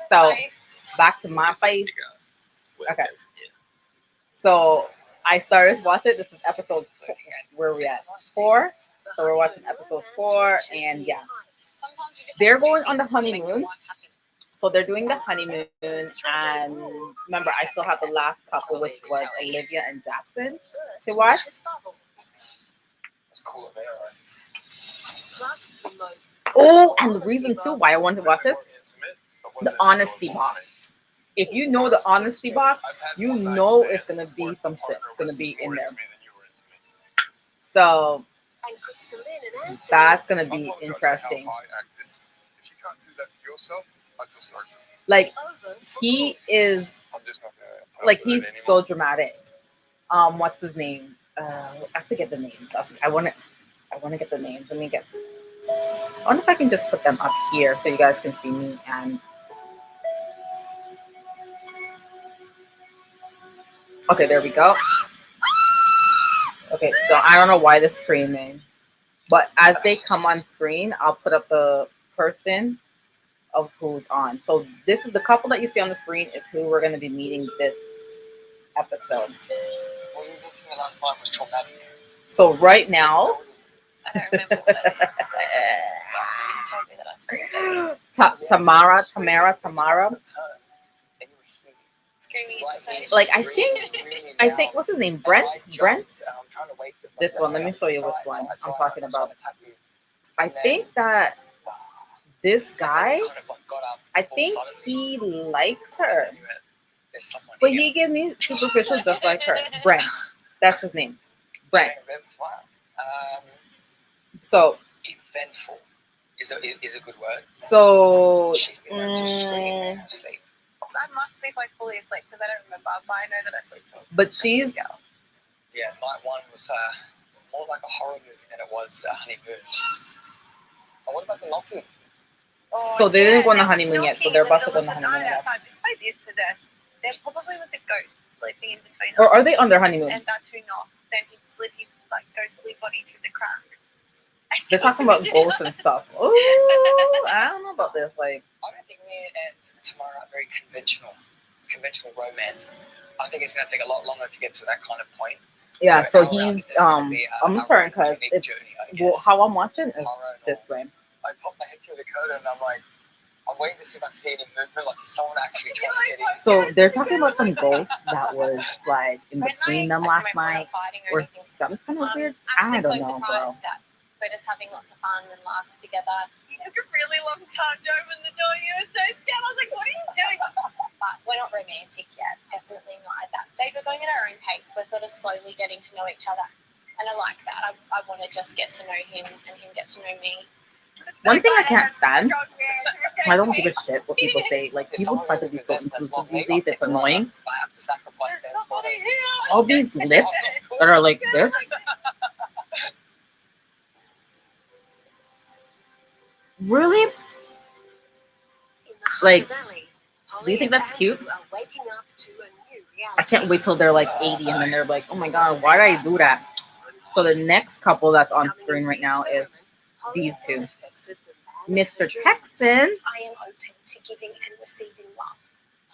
So back to my face. Okay. So I started watching. This is episode. Where are we at? 4. So we're watching episode 4, and yeah, they're going on the honeymoon. So they're doing the honeymoon, and remember, I still have the last couple, which was Olivia and Jackson to watch. Oh, and the reason too why I wanted to watch this, the honesty box. If you know the honesty box, you know it's gonna be some shit gonna be in there. So that's gonna be interesting. Like he is, like he's so dramatic. What's his name? I forget the names. I want to get the names. Let me get. I wonder if I can just put them up here so you guys can see me and. Okay, there we go. Okay, so I don't know why they're screaming, but as they come on screen, I'll put up the person of who's on. So this is the couple that you see on the screen is who we're going to be meeting this episode. So right now, Tamara. Like I think what's his name? Brent. This one. Let me show you which one I'm talking about. I think that this guy, I think he likes her, but he gives me superficial just like her. Brent. That's his name. Brent. So eventful is a good word. So I must be like fully asleep because I don't remember, but I know that I sleep till. But she's yeah. Night 1 was more like a horror movie than it was honeymoon. Oh, what about the knocking? Oh, so they didn't go on the honeymoon yet, so they're about to go on the honeymoon yet. They're probably with the ghost sleeping in between. Or are they on their honeymoon? And that's who knocks. Then he'd slip his like ghostly body through the crack. They're talking about ghosts and stuff. Oh, I don't know about this. Like, I don't think me and Tamara are very conventional romance. I think it's going to take a lot longer to get to that kind of point. Yeah, so he's I'm sorry because it's how I'm watching is this way. I pop my head through the curtain and I'm like, I'm waiting to see if I can see any movement, like if someone actually trying to get in. So they're talking about some ghosts that was like in between them last night or some kind of weird. I don't know, bro. We're just having lots of fun and laughs together. You took a really long time to open the door. You were so scared. I was like, what are you doing? But we're not romantic yet. Definitely not at that stage. We're going at our own pace. We're sort of slowly getting to know each other. And I like that. I want to just get to know him and him get to know me. One thing I can't stand, I don't give a shit what people say. Like, people try to be so inclusive these days. It's annoying. All these lips that are like this. Really? Like, do you think that's cute? I can't wait till they're like 80 and then they're like, oh my god, why did I do that? So the next couple that's on screen right now is these two. Mr. Texan. I am open to giving and receiving love.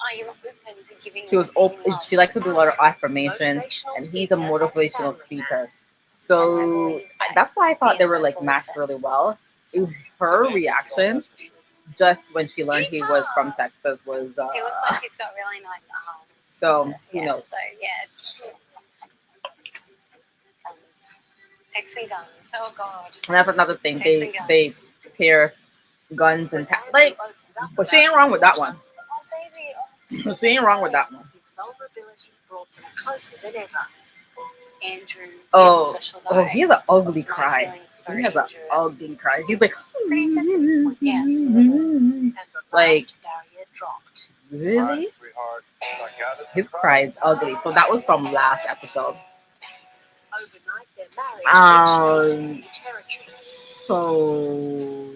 I am open to giving. She was open. She likes to do a lot of affirmation, and he's a motivational speaker. So that's why I thought they were like matched really well. Her reaction, just when she learned he was from Texas, was. He looks like he's got really nice arms. So who knows? So yeah. Texan guns. Oh god. And that's another thing. They pair guns and like, but she ain't wrong with that one. She ain't wrong with that one. His vulnerability brought them closer than ever. Andrew. Oh, he has an ugly cry. He has an ugly cry. He's like, like, really? His cry is ugly. So that was from last episode. So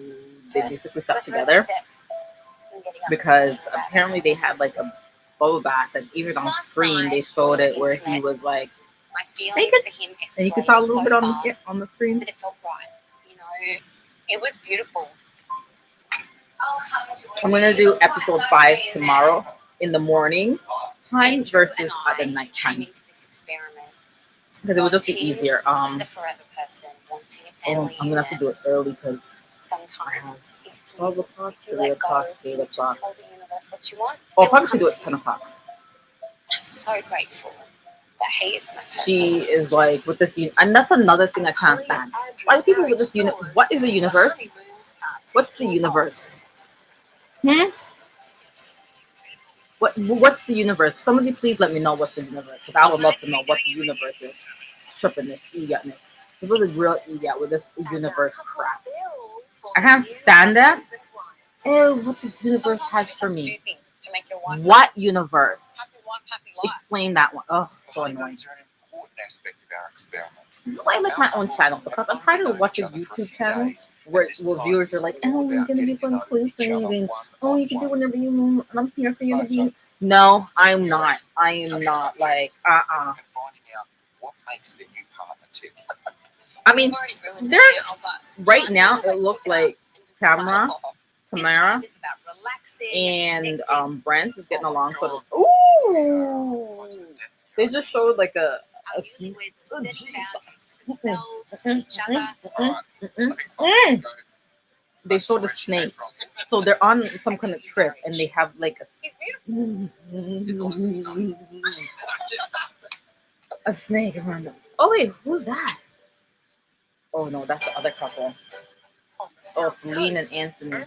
they basically stuck together because apparently they had like a bubble bath, and even on screen they showed it where he was like, and you can saw a little bit on the screen. But it felt right, you know. It was beautiful. I'm gonna do episode 5 tomorrow in the morning time versus at the night time because it would just be easier. Oh, I'm gonna have to do it early because I have 12 o'clock, 3 o'clock, 8 o'clock. Oh, probably could do it 10 o'clock. I'm so grateful that he is my person. She is like with this, and that's another thing I can't stand. Why do people with this what is the universe? What's the universe? What's the universe? Somebody please let me know what's the universe because I would love to know what the universe is. Trippiness, idiotness. People are real idiot with this universe crap. I can't stand that. Oh, what the universe has for me. What universe? Explain that one. Oh, so annoying. This is why I like my own channel because I'm trying to watch a YouTube channel where viewers are like, oh, you're gonna be so inclusive and oh, you can do whatever you want and I'm here for you to be. No, I'm not. I am not like I mean, they're right now. It looks like Tamara and Brent is getting along sort of. Ooh, they just showed like a they showed a snake. So they're on some kind of trip and they have like a snake around them. Oh wait, who's that? Oh no, that's the other couple. Oh, Celine and Anthony.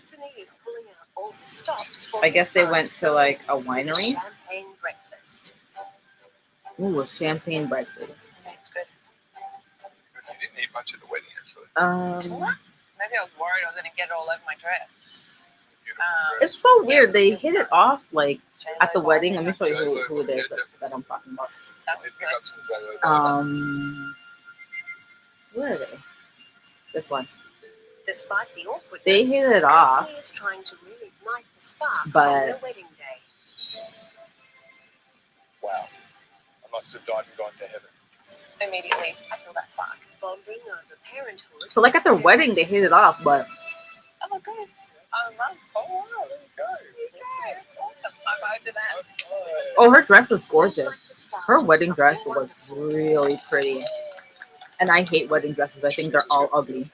I guess they went to like a winery. Ooh, a champagne breakfast. It's good. You didn't eat much at the wedding, actually. Maybe I was worried I was going to get it all over my dress. It's so weird. They hit it off like at the wedding. Let me show you who it is that I'm talking about. Where are they? This one. Despite the awkwardness, they hit it off, is trying to reignite the spark but on their wedding day. Wow. I must have died and gone to heaven. Immediately, I feel that spark. Bonding over parenthood. So like at their wedding, they hit it off, but. Oh, good. Oh, wow, there you go. That's awesome. I'm over that. Oh, her dress is gorgeous. Her wedding dress was really pretty. And I hate wedding dresses. I think they're all ugly.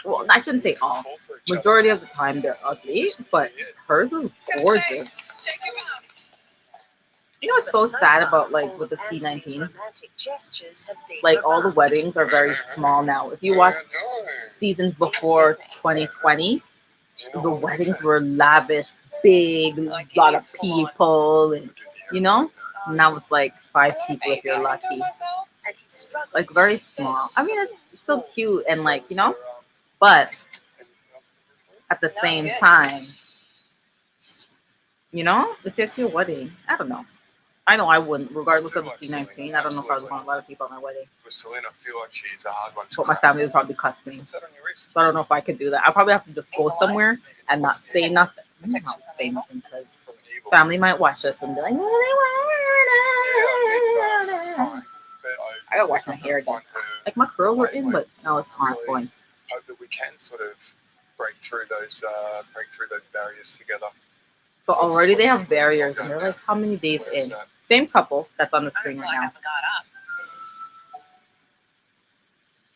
Well, I shouldn't say all. Majority of the time they're ugly, but hers is gorgeous. You know what's so sad about like with the C19? Like all the weddings are very small now. If you watch seasons before 2020, the weddings were lavish, big, lot of people, and you know. Now it's like 5 people if you're lucky. Like very small. I mean, it's still cute and like you know, but at the same time, you know, it's just your wedding. I don't know. I know I wouldn't, regardless of the C19. I don't know if I would want a lot of people at my wedding. With Selena, I feel like she's a hard one. But my family would probably cuss me. So I don't know if I could do that. I probably have to just go somewhere and not say nothing. Not say nothing because family might watch us and be like, I gotta wash my hair again. Like my curls were in, but now it's ongoing. Hope that we can sort of break through those barriers together. So already they have barriers, and they're like, how many days in? Same couple that's on the screen right now.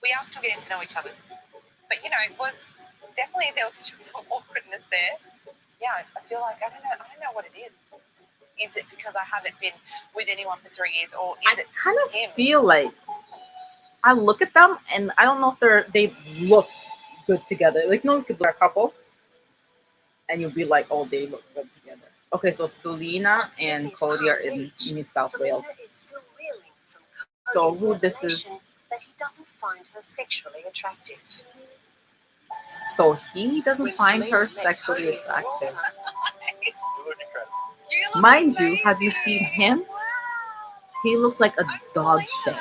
We are still getting to know each other, but you know, it was definitely there was still some awkwardness there. Yeah, I feel like I don't know what it is. Is it because I haven't been with anyone for 3 years, or is it kind of him? Feel like I look at them and I don't know if they look good together. Like you know, you could be a couple, and you'll be like, oh, they look good together. Okay, so Selena and Cody are in New South Wales. So who this is? That he doesn't find her sexually attractive. So he doesn't find her sexually attractive. Mind you, have you seen him? He looks like a dog shit.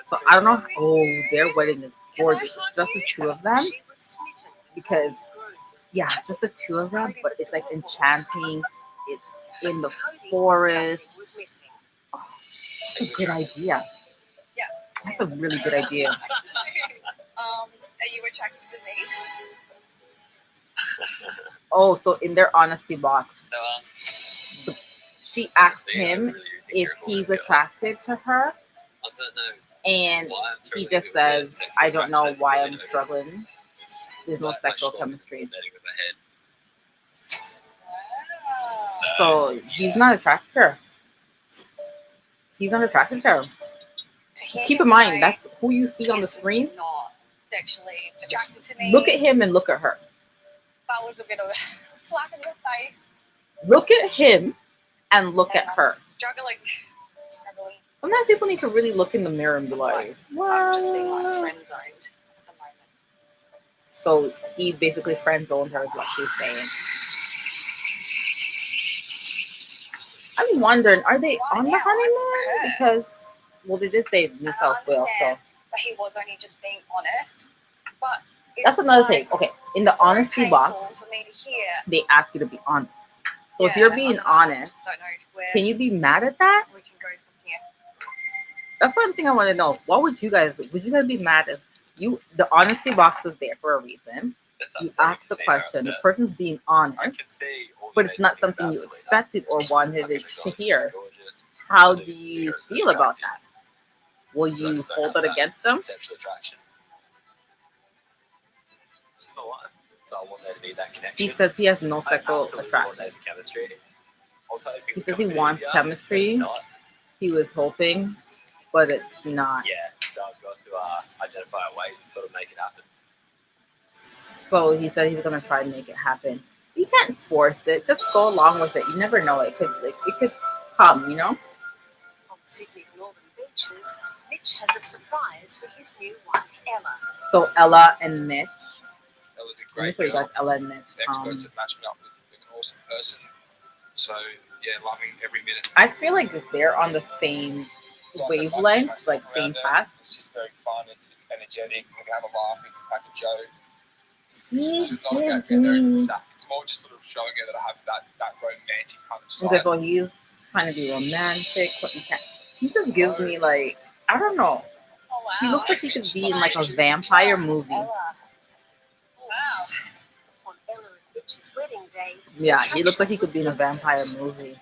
So I don't know. Oh, their wedding is gorgeous. It's just the two of them. Because, yeah, it's just the two of them, but it's like enchanting. It's in the forest. Oh, that's a good idea. That's a really good idea. Are you attracted to me? Oh, so in their honesty box, So she asked honestly, I him really do think if you're a cool he's girl. attracted to her, I don't know and why I'm he struggling just with says, sexual "I don't know attraction. why Really I'm don't. struggling. There's no Like, sexual strong chemistry." coordinating with my head. So he's not attracted to her. He's not attracted to her. To hear Keep him in mind, say, that's who you see on the "He's screen. not sexually attracted to me." Look at him and look at her. That was a bit of a slap in the face. Look at him and look at And I'm her. struggling. Sometimes people need to really look in the mirror and be like, I'm just being like "What?" friend zoned at the moment. So he basically friend zoned her is what she's saying. I'm wondering, are they on the honeymoon? Because, well, they did say New South Wales, so. But he was only just being honest. But That's another thing. Okay, in the honesty box, for me to hear. they ask you to be honest. So if you're being honest, I don't know where can you be mad at that? we can go from here. That's one thing I want to know. What would you guys be mad if the honesty box is there for a reason? You ask the question, the person's being honest, but it's not something you expected or wanted it to hear. How do you feel about that? Will you hold it against them? Sexual attraction. So I want there to be that connection. He says he has no sexual attraction. Chemistry. He says he wants chemistry. He was hoping, but it's not. Yeah, so I've got to identify a way to sort of make it happen. So he said he's gonna try and make it happen. You can't force it. Just go along with it. You never know. It could come. You know. On Sydney's northern beaches, Mitch has a surprise for his new wife, Ella. So Ella and Mitch. That was a Let me great show you girl. guys Ella and Mitch. Experts at matching up with an awesome person. So yeah, loving every minute. I feel like they're on the same wavelength, like same path. It's just very fun. It's energetic. We can have a laugh. We can crack a joke. He It's just not about gives getting there in the me. sack. It's more just sort of showing her that I have that romantic kind of side. Okay, so he's trying to be romantic, but he just gives me like, I don't know. Oh wow. He looks like he could be in like a vampire movie. Ella. Wow. On Ella and Mitch's wedding day, Yeah, he looks like he could be in a vampire movie.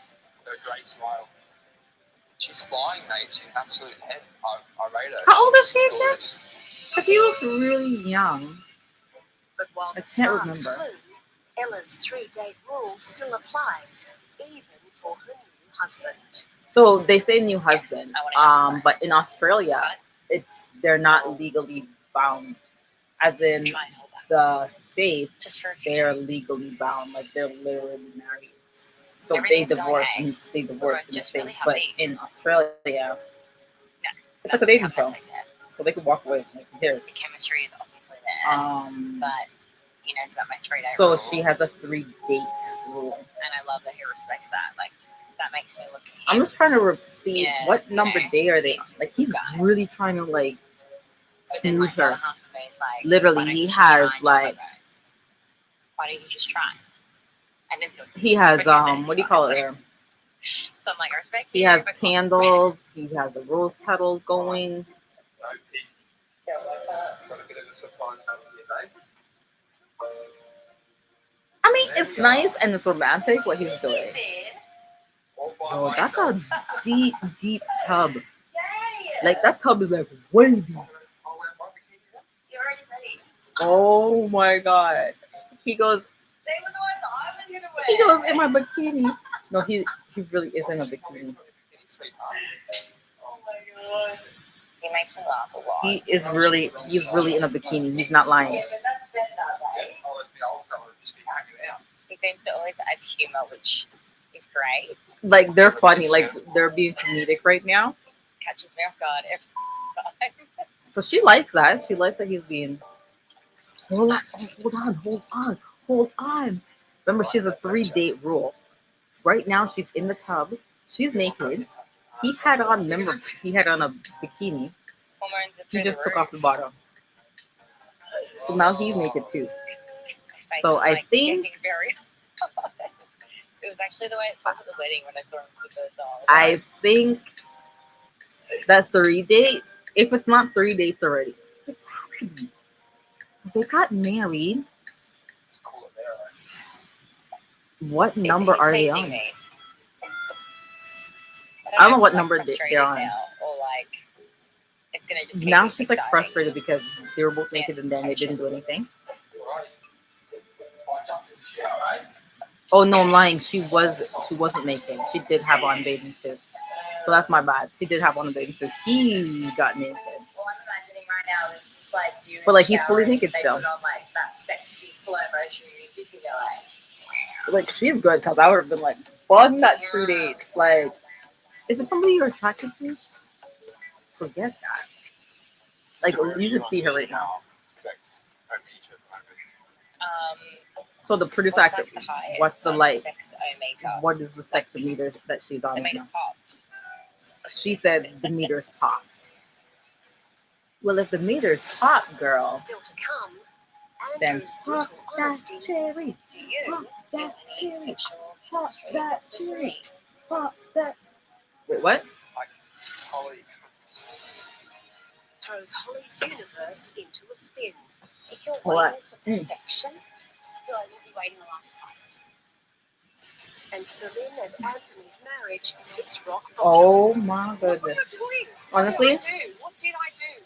Her great smile. She's flying, mate. She's absolute head. I rate her. How old is She's he again? gorgeous. Because he looks really young. but while I the can't sparks remember. flew, Ella's 3-date rule still applies, even for her new husband. So they say new husband, I wanna know. but in Australia, they're not legally bound. As in Try and hold that. the States, Just for a few they're minutes. legally bound, like they're literally married. So Everything's they going divorced. nice. They divorced in the Just really States, but happy. in Australia, No, it's like a dating show, Sex ed. so they could walk away like here. The chemistry is obviously there, but you know, it's about my 3-day So rule. she has a 3-date rule. And I love that he respects that. Like that makes me look at him. I'm just trying to see Yeah, what you number know, day are they on. he's Like he's a guy. really trying to like But then smooth like the other her. half of me is like, Literally, why don't he you just has, try and do like- my bones? Why don't you just try? And then so He has it's pretty what do you call it there? So I'm like, I respect He you. has but candles. He has the rose petals going. No peak. Got a bit of a surprise over here, babe. I mean, it's nice and it's romantic what he's doing. All by Oh, that's myself. a deep, deep tub. Like that tub is like way deep. You're already ready. Oh my god. He goes. They were the ones I was gonna wear. He goes in my bikini. No, he really is in a bikini. Oh my god. He makes me laugh a lot. He's really in a bikini. He's not lying. Yeah, but that's better, right? He seems to always add humor, which is great. Like they're funny. Like they're being comedic right now. Catches me off guard every time. So she likes that. She likes that he's being. Hold on. Remember, she's a 3-date rule. Right now, she's in the tub. She's naked. He had on a bikini. Hormones are He through just the took roof. off the bottom. So now he's naked too. Face So was, I like, think- getting very it was actually the way it felt at the wedding when I saw him for the first time. I think that 3-date, if it's not 3 dates already, it has to be. They got married. What number are they on? Me. I don't know what number they're on. Now, or like, it's gonna just keep Now me she's like exciting. frustrated because they were both naked and then they didn't do anything. Oh no, I'm lying. She wasn't naked. She did have on bathing suit. So that's my bad. She did have on a bathing suit. He got naked. All I'm imagining right now is just like you. But like he's fully naked they still. put on like that sexy slow motion music and you're Like she's good because I would have been like, fun that true date. Like, is it somebody you're attracted to? Forget that. Like you should see her right now. So the producer asked, "What's the like? What is the sex meter that she's on right now?" She said the meter's popped. Well, if the meter's popped, girl, Still to come, then Andrew's pop brutal that honesty. cherry. Do you Pop that need cherry. sexual Pop chemistry that with cherry. me? Pop that. Wait, what? Holly. Throws Holly's universe into a spin. If you're What? waiting for perfection, I feel like you'll be waiting a lifetime. And Celine and Anthony's marriage hits rock bottom. Oh my What were goodness. you doing? Honestly, What did I do?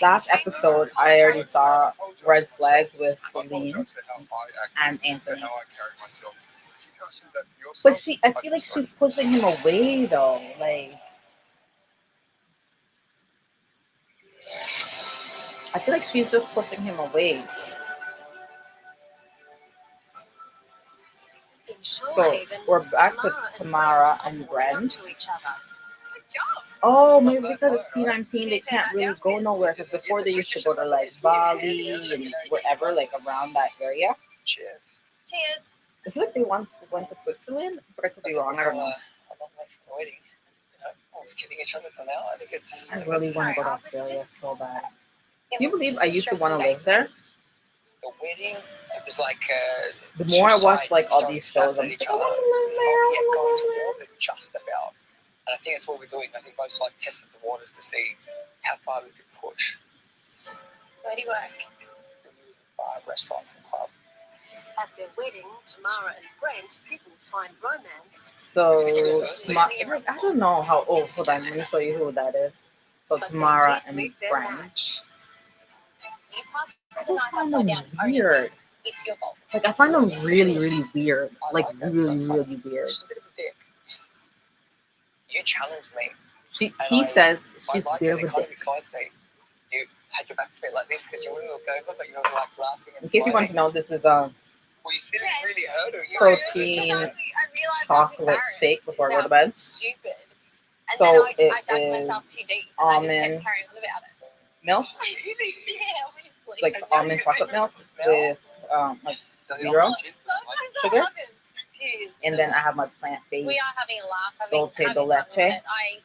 last episode I already saw red flags with Celine and Anthony. But I feel like she's pushing him away though. Like, I feel like she's just pushing him away. In So Shoalhaven, we're back to Tamara and Brent. Oh, maybe because it's C19, they can't really go nowhere. Because before they used to go to like Bali and wherever, like around that area. Cheers. Cheers. I feel like they once went to Switzerland, but I could be wrong. I don't know. I'm not like waiting. You know, always kidding each other for now. I think it's. I really want to go to Australia so bad. Can you believe I used to want to live there? The wedding, it was like. The more I watch like all don't these shows, I'm stand like, at each I other. want to live Not yet there. going to war, but just about. And I think that's what we're doing. I think both like tested the waters to see how far we could push. Where do you work? Restaurant and club. At their wedding, Tamara and Brent didn't find romance. So, like, I don't know how. Oh, hold on, let me show you who that is. So But Tamara they did and make their Brent. match. You pass I the just knife find upside them down. weird. It's your fault. Like I find them really, really weird. Like really, really weird. Just a bit of a dick. You challenged me. He says she's I like a bit it. of It a kind of dick. excites me. You had your back to me like this because you wouldn't look over, but you were like laughing and In case you want to know, this is Well, you feelings really hurt her. You protein chocolate shake before I go to bed. Stupid. And So then it I dug is myself too deep. And I just almond kept carrying on about it. milk, Yeah, obviously. like almond chocolate milk with like zero sugar, and then I have my plant-based We are having a laugh. Dulce de having leche fun with it. I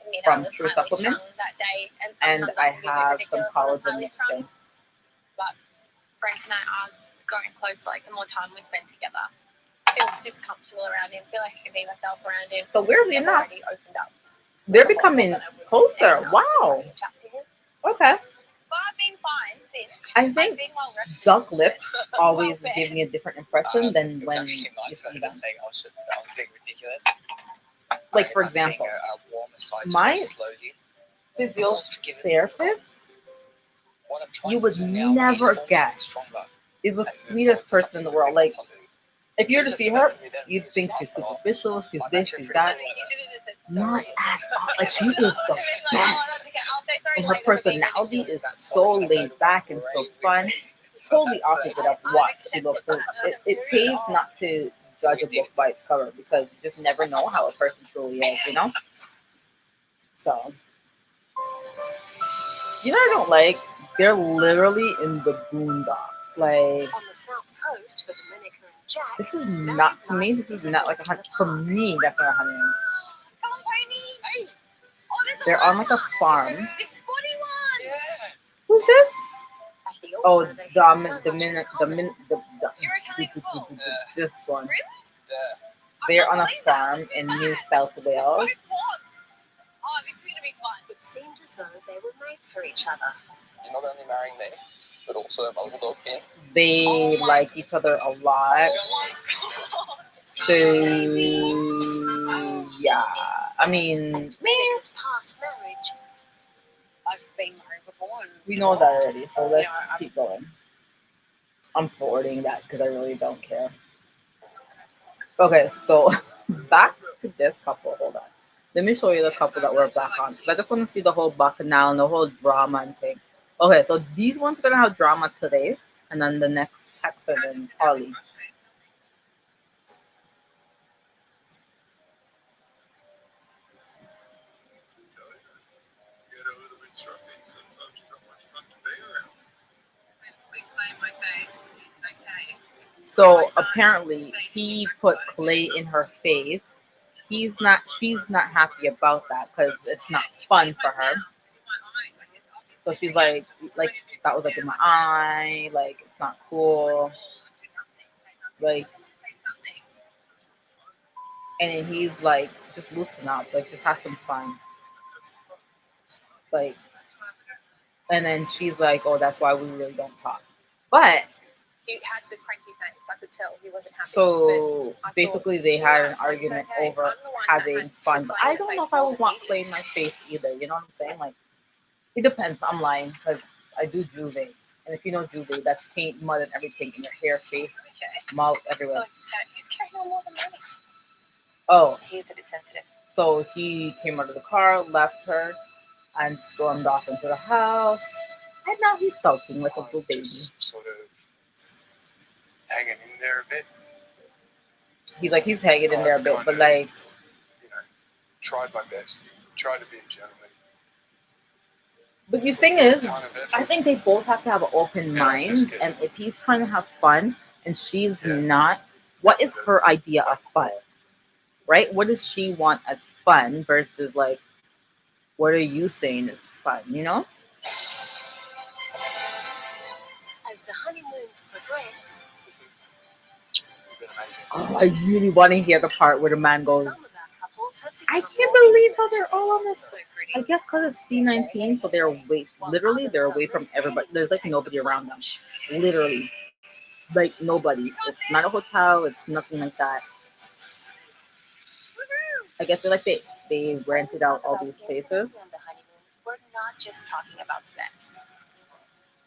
admit from I was True highly Supplements, strung that day, and sometimes I can be a bit have some ridiculous when I'm collagen highly mixed strung. in. But Brent and I are growing close. Like the more time we spend together, I feel super comfortable around him. Feel like I can be myself around him. So weirdly I've enough, already opened up. they're becoming closer. Wow. Okay. But I've been fine since. I think I've been well rested. duck lips always give me a different impression than it was when actually you nice see for her them. to say I was being ridiculous. Like for I'm seeing example, a warmer side to my her slowly. physiotherapist What I'm trying you to would do now never is guess stronger is the and move sweetest forward to person in the something world. Like positive. if you were to Just see her, mentally then you'd it's think fine, she's but superficial, she's I'm this, actually she's pretty that. cool at it. Not at all. Like she is the best. And her personality is so laid back and so fun. Totally opposite of what she looks. So it pays not to judge a book by its cover because you just never know how a person truly is, you know? So, you know what I don't like? They're literally in the boondocks. Like, On the south coast for Dominica and Jack, this is not, to me, this is not like for me, that's not a honeymoon. Come on, baby. Hey. Oh, there's They're on like a farm. This funny one. Yeah. Who's this? at the Oh, altar they had so much in common. This one. Yeah. They're on a farm in New South Wales. Oh, this is gonna be fun. It seemed as though they were made for each other. You're not only marrying me, but also my little dog here. They like each other a lot. Oh my God. So yeah, I mean, man, Minutes past marriage. I've been married before. And we know that already. So let's Yeah, keep going. I'm forwarding that because I really don't care. Okay, so back to this couple. Hold on. Let me show you the couple that we're back on. 'Cause I just want to see the whole bacchanal and the whole drama and thing. Okay, so these ones are gonna have drama today, and then the next Texan and Ollie. So apparently he put clay in her face. She's not happy about that because it's not fun for her. So she's like that was like in my eye, like it's not cool. Like, and then he's like, just loosen up, like just have some fun. Like, and then she's like, oh, that's why we really don't talk. But he had the cranky face. I could tell he wasn't happy. so But I basically thought, they had an it's argument okay. over I'm the one that having had fun. But clay I in the don't know face if I more would than want he clay did. in my face either. You know what I'm saying? Like, it depends. I'm lying because I do juve. And if you know juve, that's paint, mud, and everything in your hair, face, Okay. mouth, So everywhere. he's carrying on more than money. Oh, He's a bit sensitive. so he came out of the car, left her, and stormed off into the house. And now he's sulking like a little baby. Just sort of hanging in there a bit. He's hanging in there a bit, but like, You know, tried my best. Tried to be a gentleman. but the thing is, Ton of effort. I think they both have to have an open Yeah, I'm just mind. kidding. And if he's trying to have fun and she's Yeah. not, what is her idea of fun? Right? What does she want as fun versus like, what are you saying is fun? You know? As the honeymoons progress, You've been amazing. Oh, I really want to hear the part where the man goes, some of our couples have I become can't more believe how intimate. they're all on this. So pretty. I guess because it's C19, so they're away. Literally, they're away from everybody. There's like nobody around them. Literally, like nobody. It's not a hotel. It's nothing like that. I guess they rented out all these places. Intimacy on the honeymoon, we're not just talking about sex.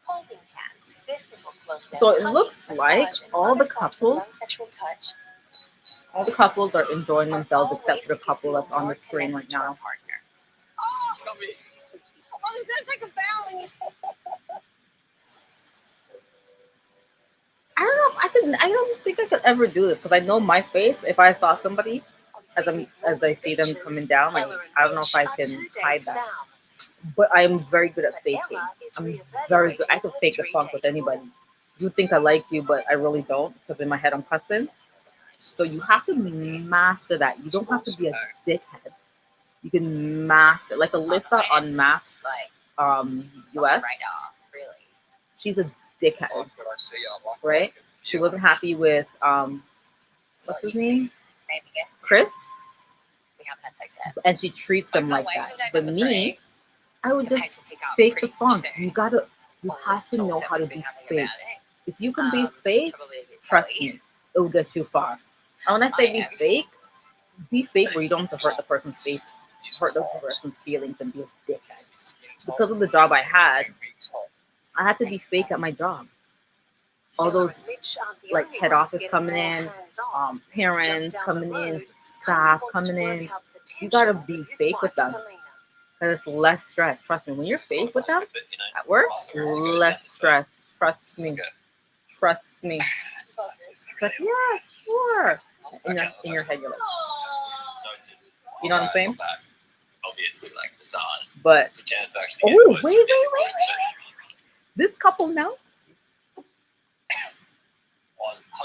Holding hands, physical closeness, So it hugging, looks massage, like and all other the forms of couples, non-sexual touch all the couples are enjoying themselves always except for the make you couple feel that's on more the screen right connected to our now. partner. Oh, he's gonna take a bow. I don't know if I could. I don't think I could ever do this because I know my face. If I saw somebody as I see them coming down, like I don't know if I can hide that. But I'm very good at faking. I'm very good. I can fake the funk with anybody. You think I like you, but I really don't because in my head I'm cussing. So you have to master that. You don't have to be a dickhead. You can master, like Alyssa on mafs, Like, US. really. She's a dickhead, Like what I see, I like right? it. She wasn't happy with what's his name, Maybe yeah. Chris, We haven't had sex yet. and she treats him like that. But me, I would just fake the funk. You have to know how to be fake. If you can be fake, trust me, it will get you far. And when I say be fake where you don't have to hurt the person's face, hurt the person's feelings, and be a dickhead. Because of the job I had to be fake at my job. All those like head office coming in, parents coming in, staff coming in. You gotta be fake with them. And it's less stress. Trust me, when you're fake with them at work, less stress. Trust me. Trust me. It's like, yeah, sure. In your head, you're like, you know what I'm saying? Obviously, like massage. But It's a chance to actually. oh, wait. This couple now.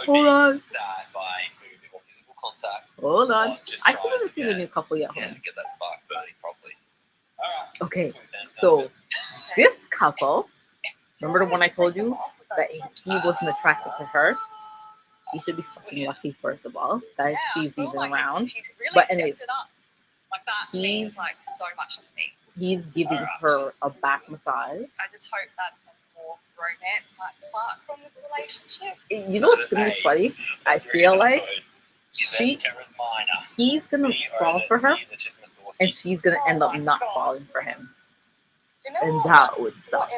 Hold on. That by moving or physical contact. Hold on. Just I still trying haven't to seen the get- new couple yet. Yeah, get that spark burning properly. Okay, so this couple, remember the one I told you that he wasn't attracted to her? He should be fucking lucky, first of all, that she's even around. He's really But stepped anyways, it up. Like that means like so much to me. He's giving her a back massage. I just hope that's more romance might spark from this relationship. You know what's gonna be funny? I feel like He's gonna fall for her, and she's gonna end up not falling for him, and that would suck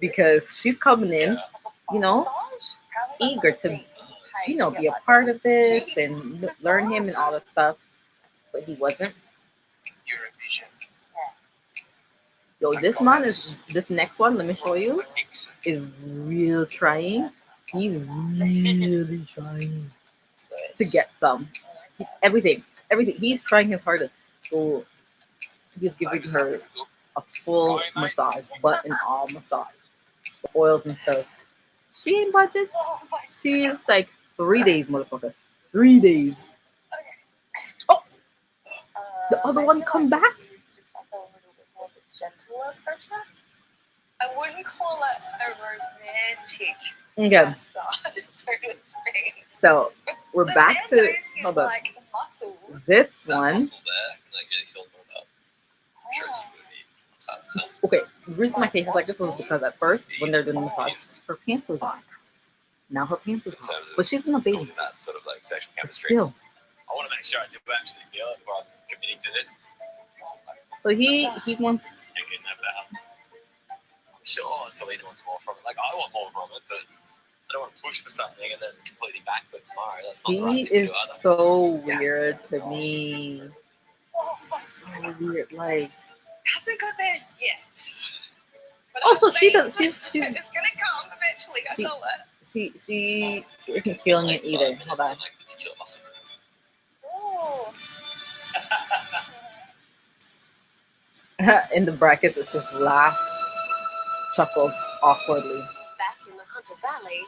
because she's coming in, you know, eager to, you know, be a part of this and learn him and all that stuff, but he wasn't. Yo, this next one, let me show you, is real trying. He's really trying to get some. Everything. He's trying his hardest. So he's giving her a full massage, butt and all massage. The oils and stuff. She ain't budget. She's like 3 days, motherfucker. 3 days. Oh, the other one come back? Gentler approach. I wouldn't call it a romantic Okay. massage, so to speak. So we're But back then to those his, like, muscles. this one. Okay, the reason my face is like this was because at first, when they're doing the massage, her pants was on. Now her pants is on. But she's in a bathing suit. That sort of like sexual But chemistry. still. I want to make sure I do actually feel it before I'm committing to this. So he wants. You can never know. I'm sure Selena wants more from it. Like, I want more from it, but I don't want to push for something and then completely backward tomorrow. That's not the He right thing to is do either. so weird to me. So weird, like. Hasn't got there yet. But Oh, so I she think does. She's it's gonna come eventually. I She- feel that. she isn't feeling it either. Hold on. Like particular muscle. Oh. In the brackets, it says laughs, chuckles awkwardly. Back in the Hunter Valley,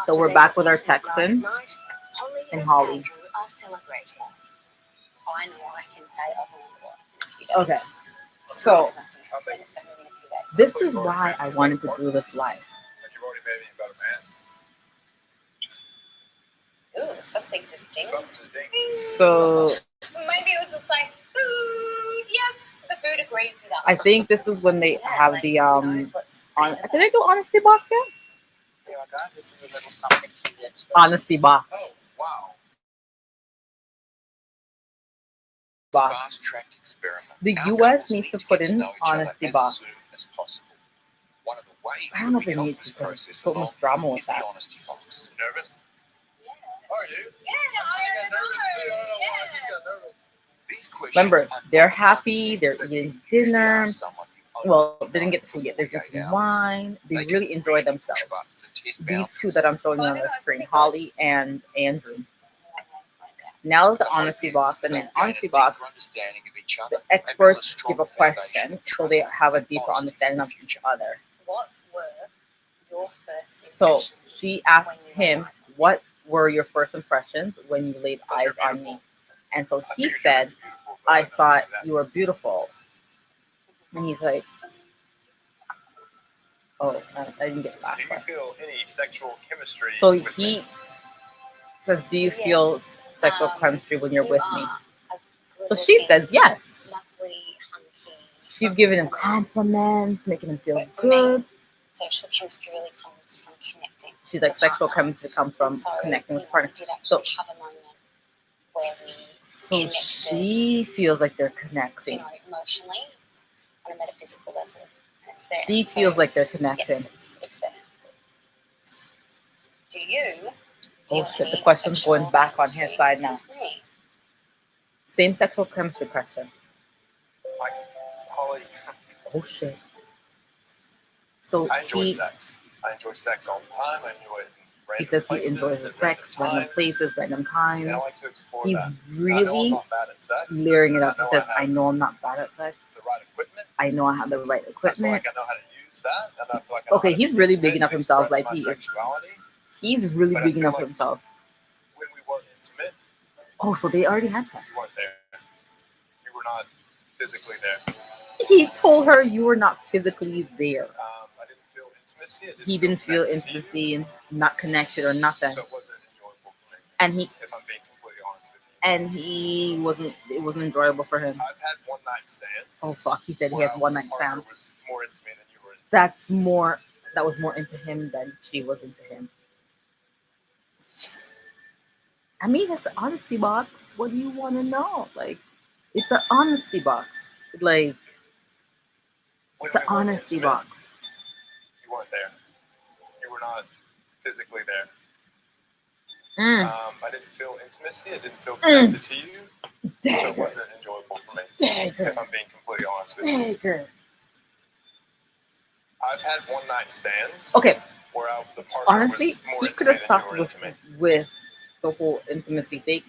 So after we're they back with our met last Texan night, Holly and Holly. Andrew are celebrating. I know I can say a whole lot. Okay, so this is why I wanted to do this live. You've already made me about a man. Ooh, something just dinged. Something just ding. So Maybe it was just like, ooh, yes, the food agrees with us. I think this is when they have the did I do honesty box yet? Here, guys, this is a little something for the experts. Honesty box. Oh, wow. Box. Fast-tracked experiment. The Our US couples needs need to get put in know each other honesty as box. soon as possible. One of the ways I don't know that if we it help needs this to, because process there's so along much drama with is the that. honesty box. Nervous? Are you? Yeah, I know. These questions Remember, are they're not happy, they're that eating you usually dinner. ask someone who Well, only they didn't get the food yet. They're drinking wine. They really enjoy themselves. These two that I'm showing you on the screen, Holly and Andrew. Now is the honesty box, and then honesty box, the experts give a question, so they have a deeper understanding of each other. What were your first So impressions she asked when you him, met? "What were your first impressions when you laid eyes on me?" And so he said, "I thought you were beautiful." And he's like, "Oh, I didn't get the last Do you part." feel any sexual chemistry? So with he me? says, "Do you feel sexual chemistry when you're You with me?" are a So she good-looking, says yes. muscly, hunky. She's giving him compliments, making him feel good. Sexual chemistry really comes from connecting. She's like, sexual chemistry comes from And so, connecting with you know, partner. we did So, actually have a moment where we so she feels like they're connecting. you know, emotionally on a metaphysical level. And it's there. She So, feels like they're connecting. yes, it's there. Do you Oh feel shit, the any question's going sexual back on his chemistry side now. with me? Same sexual chemistry question. Like, Holly, Oh shit. So I enjoy he sex. I enjoy sex all the time. I enjoy it in random says he places, enjoys the at sex, random times, places, random And times. I like to explore He's that. I know I'm really not bad at sex. layering it up. He I says, know I I have know I'm not bad at sex. the right equipment. I know I have the right I feel equipment. like I know how to use that. And I feel like I know Okay, how to he's really use it bigging up to himself, express like my he is. sexuality. He's really But I bigging feel up like himself. When we were intimate, Oh, so they already had sex. you weren't there. You were not physically there. He told her you were not physically there. I didn't feel intimacy. He didn't feel connected to you, intimacy and not connected or nothing. So it wasn't enjoyable for me. And If I'm being completely honest with you. it wasn't enjoyable for him. I've had one night stands. Oh fuck, he said he where has one night my partner stands. was more into me than you were into me. That was more into him than she was into him. I mean, it's an honesty box. What do you want to know? Like, it's an honesty box. Like, When it's an we were honesty intimate, box. you weren't there. You were not physically there. Mm. I didn't feel intimacy. I didn't feel Mm. connected to you. So it Dagger. wasn't enjoyable for me. Dagger. If I'm being completely honest with you. Dagger. I've had one night stands. Okay, Where the partner honestly, was more he could have intimate than you stopped were with intimate. the whole intimacy thing,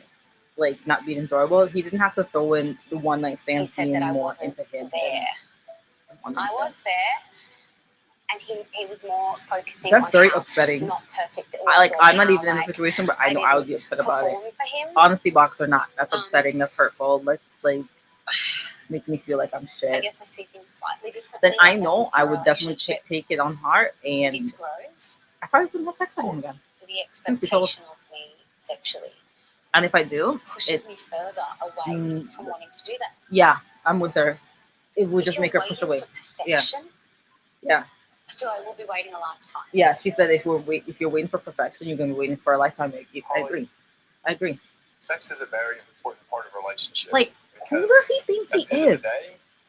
like not being enjoyable. He didn't have to throw in the one night He stands said being that I more wasn't into him. there. I was there, and he was more focusing That's on very how upsetting. not perfect it was. I like. or I'm not how, even in the like, situation, but I know I would be upset about it. perform for him. Honesty box or not, that's upsetting. That's hurtful. Let's like make me feel like I'm I shit. guess I see things slightly differently. Then I Like, know in I a would definitely relationship, take it on heart, and this grows I probably wouldn't have sex with him again. the expectation of me sexually And if I do, pushes it's me further away from wanting to do that. yeah, I'm with her. It would If just you're make her push waiting away. for perfection, Yeah. I feel like we'll be waiting a lifetime. Yeah, she said if you're waiting for perfection, you're gonna be waiting for a lifetime. I agree. I agree. Sex is a very important part of a relationship. Like, who does he think he is?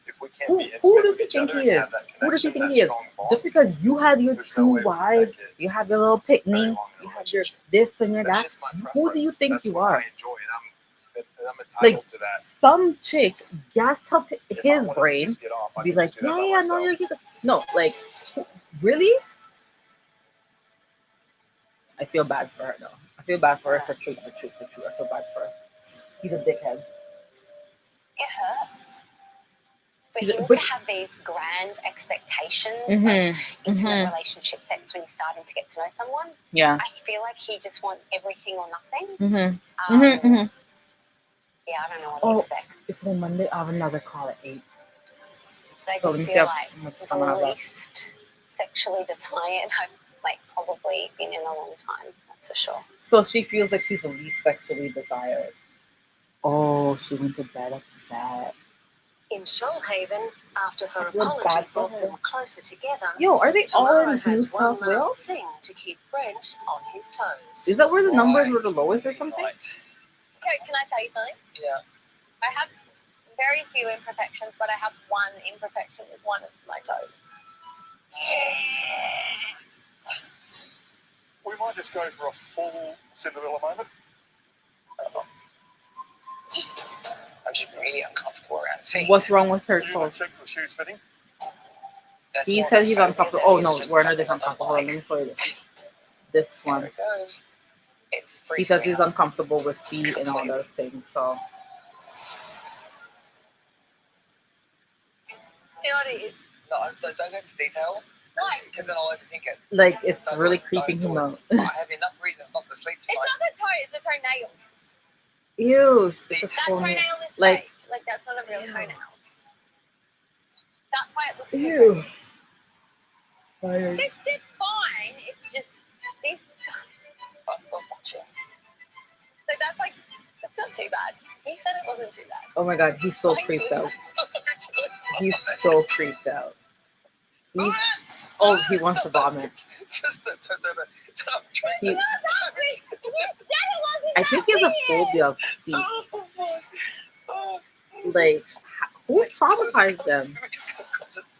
If we can't Who be intimate does he with each think other he and is? have that Who does he connection, think that he is? strong bond, Just because you have your there's no two way we can wives, make it you have your little very picnic, long in a you have your relationship. this and your That's that. just my Who do you preference. think That's you what are? I enjoy, and I'm Like, entitled to that. some chick gassed up If I his wanted to brain just get off, to I be could like, just do that by yeah, no, myself. you're no, like, really? I feel bad for her though. I feel bad for her for truth. I feel bad for her. He's a dickhead. It hurts. For He's a- him but- to have these grand expectations Mhm, of intimate mhm. relationship sex when you're starting to get to know someone, Yeah. I feel like he just wants everything or nothing. Mm-hmm. Yeah, I don't know what Oh, he expects. it's on Monday. I have another call at 8. But I So let just me see feel how like much time I have the left. least sexually defiant I've like probably been in a long time. That's for sure. So she feels like she's the least sexually desired. Oh, she went to bed upset. In Shoalhaven, after her I feel apology bad for brought her. them closer together, Yo, are they all Tamara in New has one South Wales? last thing to keep Brent on his toes. Is that where the numbers were the lowest or something? Okay, can I tell you something? Yeah. I have very few imperfections, but I have one imperfection. Is one of my toes. We might just go for a full Cinderella moment. I'm just really uncomfortable around feet. What's wrong with her Would you toe? like to check the shoes fitting? That's He more said of a he's phobia uncomfortable. than Oh it is no, just we're not something this I don't uncomfortable. Let like. me show you this There one. it goes. It He freaks says me he's out. uncomfortable with feet and all those things. So Do you know what it is? No, don't go into detail. No, because then I'll overthink it. like it's Don't really do it. creeping Don't him do out. it. I have enough reasons not to sleep tonight. It's not the toe, it's the toenail. Ew, it's a That toenail. toenail is Like- fake. Like that's not a real toenail. That's why it looks Ew. different. It's fine. It's just this. So that's like, that's not too bad. He said it wasn't too bad. Oh my god, he's so creeped out. He's so creeped out. He's he wants to vomit. Just He, I think he has a phobia of feet. Like, who traumatized them? Just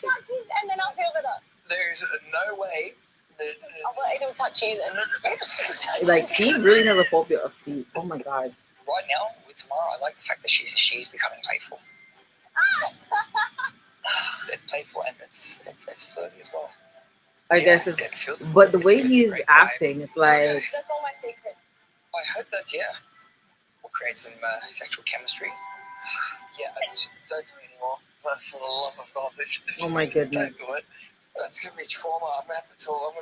touch his and then I'll feel better. There's no way. I'll let him touch you then. Like, he really has a phobia of feet. Oh my god. Right now, with Tamara, I like the fact that she's becoming playful. It's playful and it's flirty as well. I guess it it's, feels good. but the way It's a he's great vibe. acting, it's like, That's all my secrets. I hope that, we'll create some sexual chemistry. Yeah, I just don't do it anymore. But for the love of God, this is oh my goodness. Don't do it. That's gonna be trauma. I'm gonna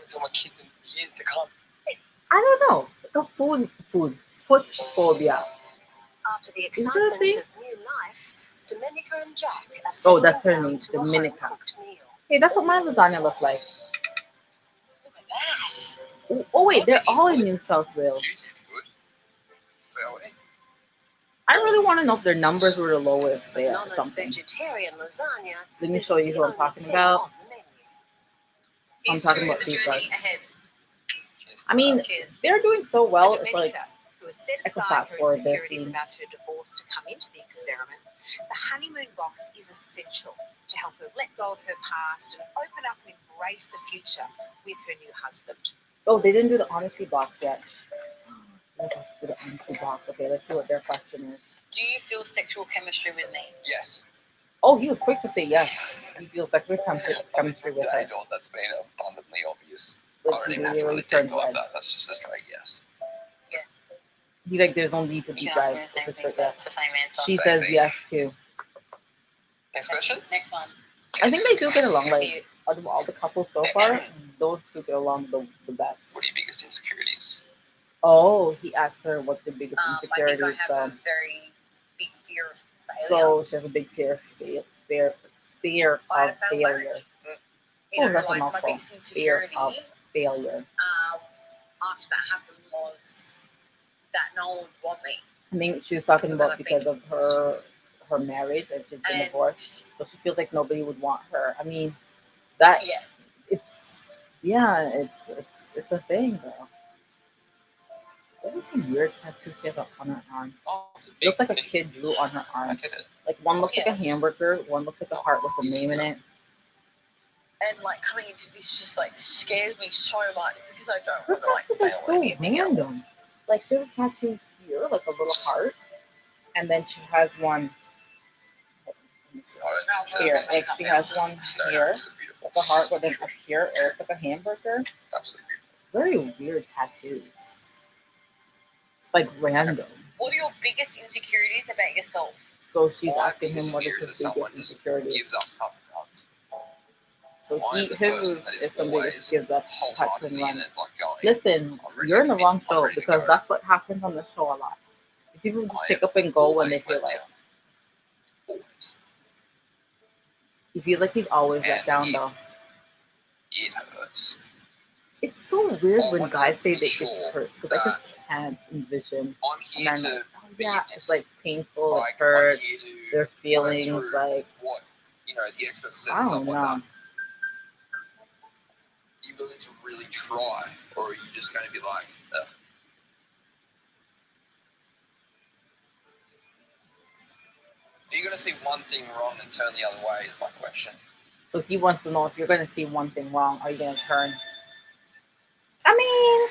tell my kids in years to come. I don't know. The foot phobia. After the that a excitement thing? of new life, Domenica and Jack are Oh, that's her settling name, down to a Domenica. home-cooked meal. Hey, that's what my lasagna looked like. Look at that. Oh wait, they're all in New South Wales. You did good. Well, I really want to know if their numbers were the lowest there or Nana's something. vegetarian lasagna. Let me is show you the who I'm only talking thing about. on the menu. I'm talking about these guys. Ahead. cheers I mean, Cheers. they're doing so well. For It's like Dominica, who has set I could aside fast her forward this insecurities scene. about her divorce to come into the experiment, the honeymoon box is essential to help her let go of her past and open up and embrace the future with her new husband. Oh, they didn't do the honesty box yet. Let's do the honesty box. Okay, let's see what their question is. Do you feel sexual chemistry with me? Yes. Oh, he was quick to say yes. He feels sexual chemistry with her. Daniel, that's been abundantly obvious. I Like, don't he even have to literally really turned deep dive red. that. That's just a straight yes. Yes. He's like, there's no need to You deep can ask dive. me the It's same a thing, straight but yes. it's the same answer. She Same says thing. yes too. Next question? Next one. I think they do get along. Like, out of all the couples so far, those two get along the best. What are your biggest insecurities? Oh, he asked her what's the biggest I think insecurity. I have So, a very big fear of failure. so she has a big fear I had of a failed failure. marriage. Oh, that's a like my mouthful. biggest Fear insecurity of failure. after that happened was that no one would want me. I think she was talking Because I about because think- of her marriage and she's been And divorced, so she feels like nobody would want her. I mean, that yeah, it's a thing, girl. What is some weird tattoo she has on her arm? Oh, it's a It big looks like a thing. kid drew on her I arm. get it. Like one looks like a Yes. hamburger, one looks like a heart with a name in it. and like coming into this just like scares me so much because I don't Her want to like tattoos are fail so anything else. random. Like she has a tattoo here, like a little heart, and then she has one here. Like she has one No, here. it's beautiful. The heart, but then up here, it looks like a hamburger. Absolutely beautiful. Very weird tattoos. Like random. What are your biggest insecurities about yourself? So she's My asking him biggest what is fear is his that someone biggest just insecurity. gives up cuts and runs. So I am the his person that is is somebody that always gives up cuts and wholeheartedly in runs. it, like going. Listen, I'm ready you're in to the wrong commit. I'm show ready to because go. that's what happens on the show a lot. People just I pick am up and go when they always feel let like. down. Always. He feels like he's always let And down it- though. It hurts. It's so weird I when wanna guys say be they sure get hurt because I just can't envision. I'm And here I'm to like, oh be yeah, in it's this. like painful, it Like, I'm hurts, here to their run feelings, through like what, the experts said I and don't stuff like know. that. Are you willing to really try, or are you just going to be like, ugh? Are you going to see one thing wrong and turn the other way is my question. So he wants to know if you're gonna see one thing wrong, are you gonna turn? I mean,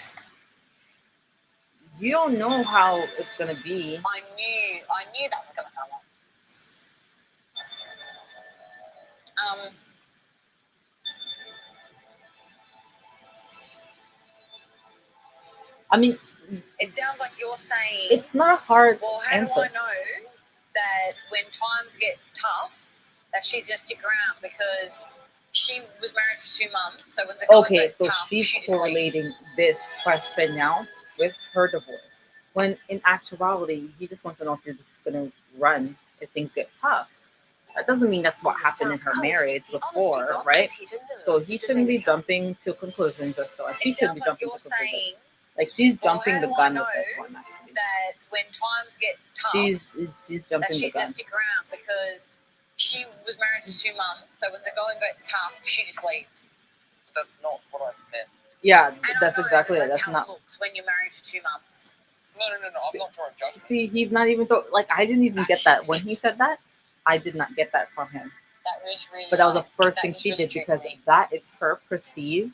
you don't know how it's gonna be. I knew that was gonna come up. I mean, It sounds like you're saying, it's not a hard well, how do answer. I know that when times get tough, that she's gonna stick around because she was married for 2 months, so when the going Okay, gets so tough, she's she just correlating this question now with her divorce. When in actuality, he just wants to know if you're just gonna run if things get tough. That doesn't mean that's what happened in her marriage before, right? So he shouldn't be jumping to conclusions or so. She It shouldn't sounds be like jumping you're to conclusions. saying Like she's well, jumping how the do I gun know with this one. Actually, that when times get tough, she's that jumping the she's gonna gun. stick around because she was married for 2 months, so when the going gets tough, she just leaves. That's not what I meant. Yeah, And that's I know exactly it. that's That's how not. it looks when you're married for 2 months. No, I'm not drawing judgment. See, he's not even like I didn't even get that when he said that. I did not get that from him. That was really. But that was the first that thing was she really did because triggering. that is her perceived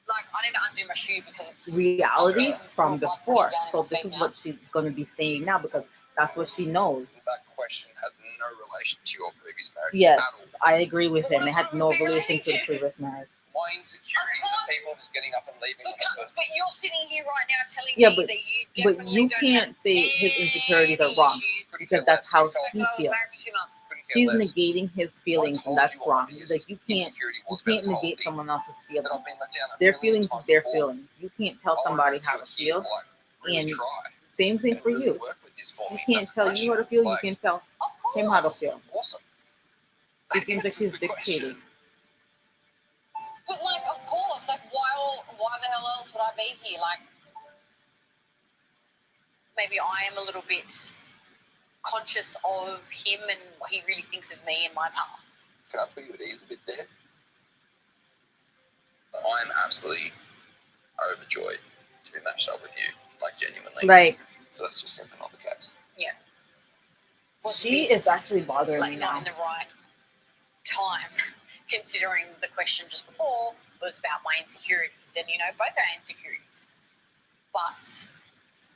Like I need to undo my shoe because it's reality from blood pressure before. down in So my this feet is now. what she's going to be saying now because that's what she knows. That question has no relation to your previous marriage Yes, at all. I agree with him. It had no What does it relation to the relate to? previous marriage. My insecurities are people just getting up and leaving on the first. But you're sitting here right now telling Yeah, me but- that you But definitely you don't can't have say his insecurities are any wrong issues. because that's how Like, he I was feels. married for 2 months. She's negating his feelings, and that's wrong. Like you can't negate someone someone else's that feelings. I've been let down a Their million feelings is times their before. feelings. You can't tell I somebody wanna how do to it here, feel. like, really and try Same thing and for really you. work with this for You me. can't That's the tell you how to question. feel. You Like, can't tell Of him how to course. feel. awesome. It seems like That's a he's good dictating. question. But like, of course, like why the hell else would I be here? Like, maybe I am a little bit conscious of him and what he really thinks of me and my past. Can I put you at ease a bit there? I'm absolutely are overjoyed to be matched up with you, like genuinely. Like, So that's just simply not the case. she is actually bothering me Like, not now. in the right time, considering the question just before was about my insecurities, and both our insecurities. But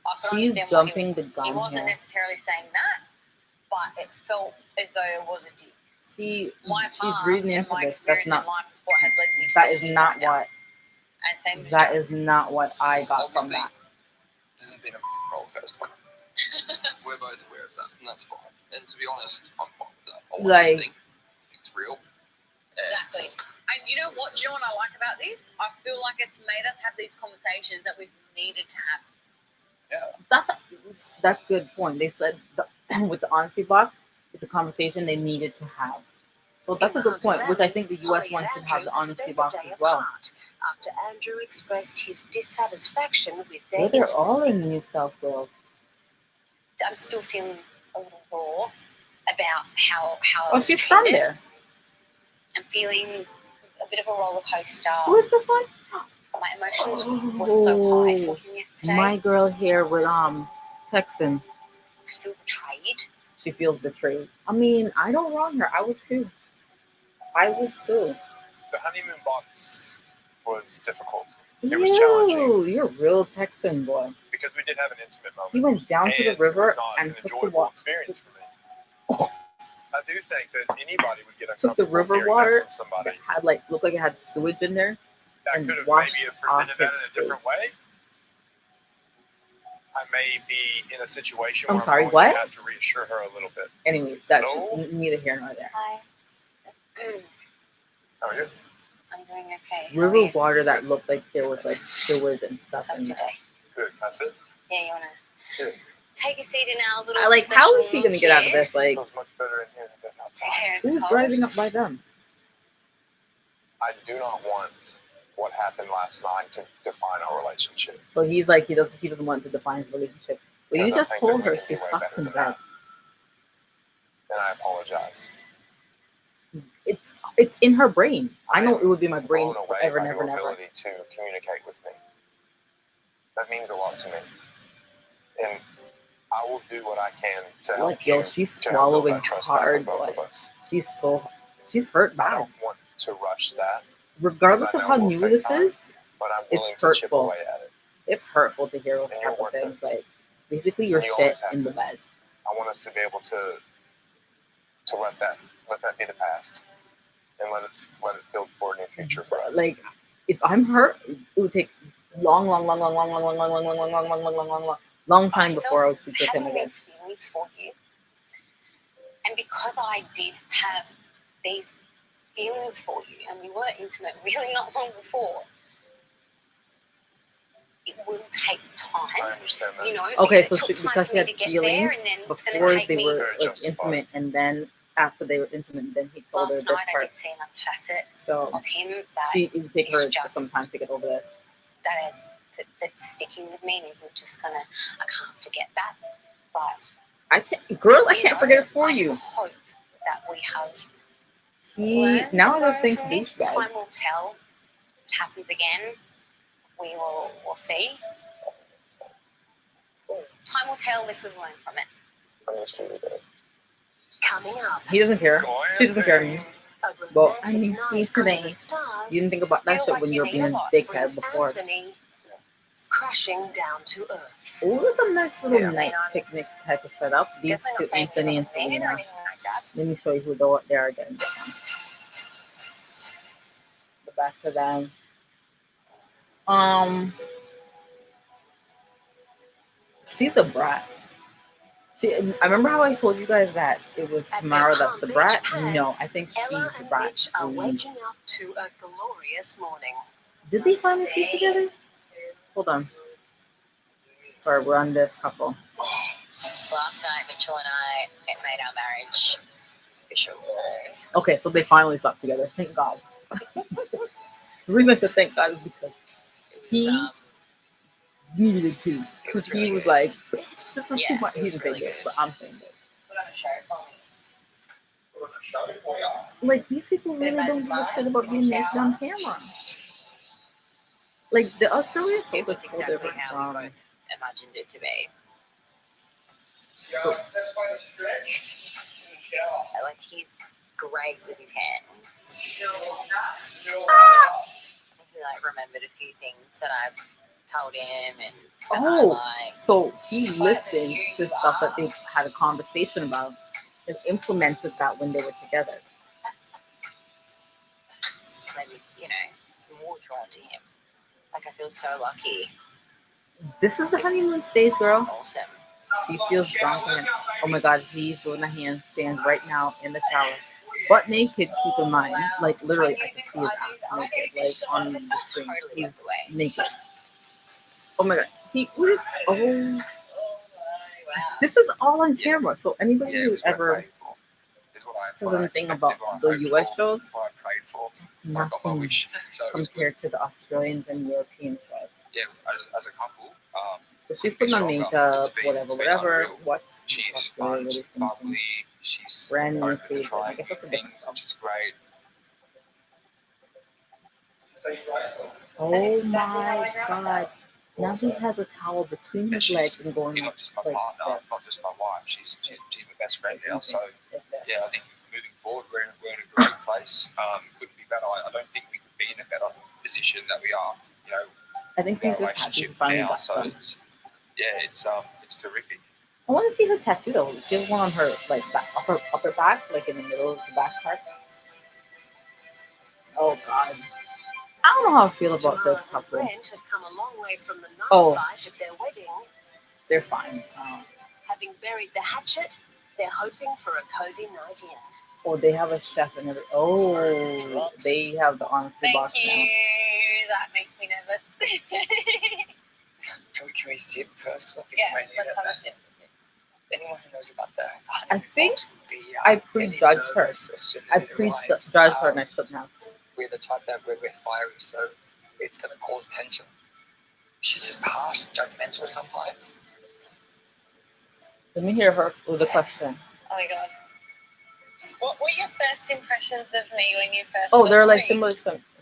I could She's understand jumping the he gun wasn't here. necessarily saying that, but it felt as though it was a dig. She's My reading past and into my this. That's experience not. in life is what has led me to That is here not right now. what. And same with That Joe. is not what I got from Obviously, that. this has been a roller coaster. We're both aware of that, and that's fine. And to be honest, I'm fine with that. I want Like- this thing. It's real. And Exactly. And you know what? Do you know what I like about this? I feel like it's made us have these conversations that we've needed to have. That's a good point. They said with the honesty box, it's a conversation they needed to have. So that's a good point, which I think the U.S. one should have the honesty box as well. After Andrew expressed his dissatisfaction with their Well, they're all intimacy. in New South Wales. I'm still feeling a little raw about how I Oh, was she's from treated. there. I'm feeling a bit of a roller coaster. Who is this one? My emotions were so high for him yesterday. My girl here with Texan. I feel betrayed. She feels betrayed. I mean, I don't wrong her. I would too. I would too. The honeymoon box was difficult It was challenging. You're a real Texan boy. because we did have an intimate moment. He went down to the And river it was not and an took the enjoyable water. experience for me. I do think that anybody would get Took the uncomfortable river hearing that water. from somebody. It had looked like it had sewage in there. That and could have washed maybe have presented off that his in a different way. I may be in a situation I'm where sorry, I'm going what? to have to reassure her a little bit. Anyways, that's No. neither here nor there. Hi. How are you? I'm doing okay. How are River you? water that looked like there was like sewage and stuff in How's your there. day? Good. That's it. Yeah, you wanna Good. take a seat in our little. I like, how is he special gonna get out of chair? this? Like, Feels much better in here than outside. Yeah, it's who's cold. driving up by them? I do not want what happened last night to define our relationship. So he's like, he doesn't want to define his relationship. But you Because I just think told that we her can she do way sucks better in than bed. that. And I apologize. It's in her brain. I know it would be my brain Blown away forever, by never, your never. ability to communicate with me. That means a lot to me. And I will do what I can to help Like, yo, you, she's to help build swallowing that trust back hard, on both boy. of us. She's hurt I bad. don't want to rush that, Regardless I of know how it will new take this time. is, but I'm It's willing to chip hurtful. away at it. it's hurtful to hear those And you're type of worth it. things. Like, basically, you're You shit always have in to. the bed. I want us to be able to let that be the past, and let it build forward in the future for us. Like, if I'm hurt, it would take long time before I would speak with him having again. these feelings for you, and because I did have these feelings for you, and we were intimate really not long before, it will take I time. understand that. You know, Okay, because so it took time because for she me had to get feelings there, and then it's going before to take they me. were Very like justified. intimate, and then after they were intimate, then he told her Last this night I part. did see another facet So of him that it would take her It's just- some time to get over this. that's sticking with me, and isn't just gonna. I can't forget that, but I can't, girl, I you can't know, forget it for I you. hope that we have He now I learn just think from this this. guy. Time will tell. It happens again. We'll see. Time will tell if we've learned from it. Coming up. He doesn't care. She doesn't care anymore. A Well, romantic I mean, night see, under today, the stars. You didn't think about that Feel shit like when you were need being a lot dickhead brings before. Anthony crashing down to earth. Oh, it was a nice little Yeah. night picnic type of setup. These Definitely two, not saying Anthony we and haven't made it or Selena. anything like that. Let me show you who they are again. Go back to them. She's a brat. I remember how I told you guys that it was At Tamara their that's the Palm brat? Beach pad, No, I think she's Ella the and brat. Mitch are Selena. waking up to a glorious morning. Did they finally sleep together? Hold on. Sorry, we're on this couple. Last night, Mitchell and I made our marriage official. Okay, so they finally slept together. Thank God. The reason I said thank God is because he needed to. Because he was like, "Bitch, this is too much." He didn't say this, but I'm saying this. Put on a shirt for me. Like, these people really don't give a shit about being naked on camera. Like the Australian It shows are was so exactly different how from. we both imagined it to be. So, Like he's great with his hands. He like remembered a few things that I told him and that I like. so he listened to stuff that they had a conversation about and implemented that when they were together. Maybe, you know, more drawn to him. Like I feel so lucky. This is the honeymoon stage, girl. Awesome. She feels drawn to him. Oh my god, he's doing a handstand right now in the shower. Butt naked, keep in mind. Like literally, I can see his ass naked, like on the screen. He's naked. Oh my god. Oh, this is all on camera. So anybody Yeah, it who was worth ever praying for. Is what I says anything expected, about what I the hoped US for, shows, what I prayed for, what I got my nothing wish. So it was good. compared to the Australians and European shows. Yeah, as a couple, But she's putting on stronger. makeup, It's whatever. been unreal. What? She's fun, really she's something. bubbly, she's Brand new open to season. I trying guess new that's a things, different which is great. Oh my god. Now he has a towel between his legs and going You're like not just my this. partner, not just my wife. She's my best friend now. So yeah, I think moving forward, we're in a great place. Couldn't be better. I don't think we could be in a better position that we are. You know, I think with he's our just happy to relationship finally now. got So some. it's terrific. I want to see her tattoo though. She has one on her like back, upper back, like in the middle of the back part. Oh god. I don't know how I feel about this couple. Brent have come a long way from the night Oh. fight of their wedding. They're fine. Having buried the hatchet, they're hoping for a cozy night in. Oh, they have a chef and everything. Oh, they have the honesty box Thank you. now. That makes me nervous. Can we sip first? 'Cause I think Yeah, we may need let's it. have a sip. Anyone who knows about the I think box would be, I really prejudged her. nervous as soon I as it arrives. prejudged her and I shouldn't have. We're the type that we're fiery, so it's going to cause tension. She's just harsh, judgmental sometimes. Let me hear her with a question. Oh my god. What were your first impressions of me when you first Oh, saw they're like me? similar.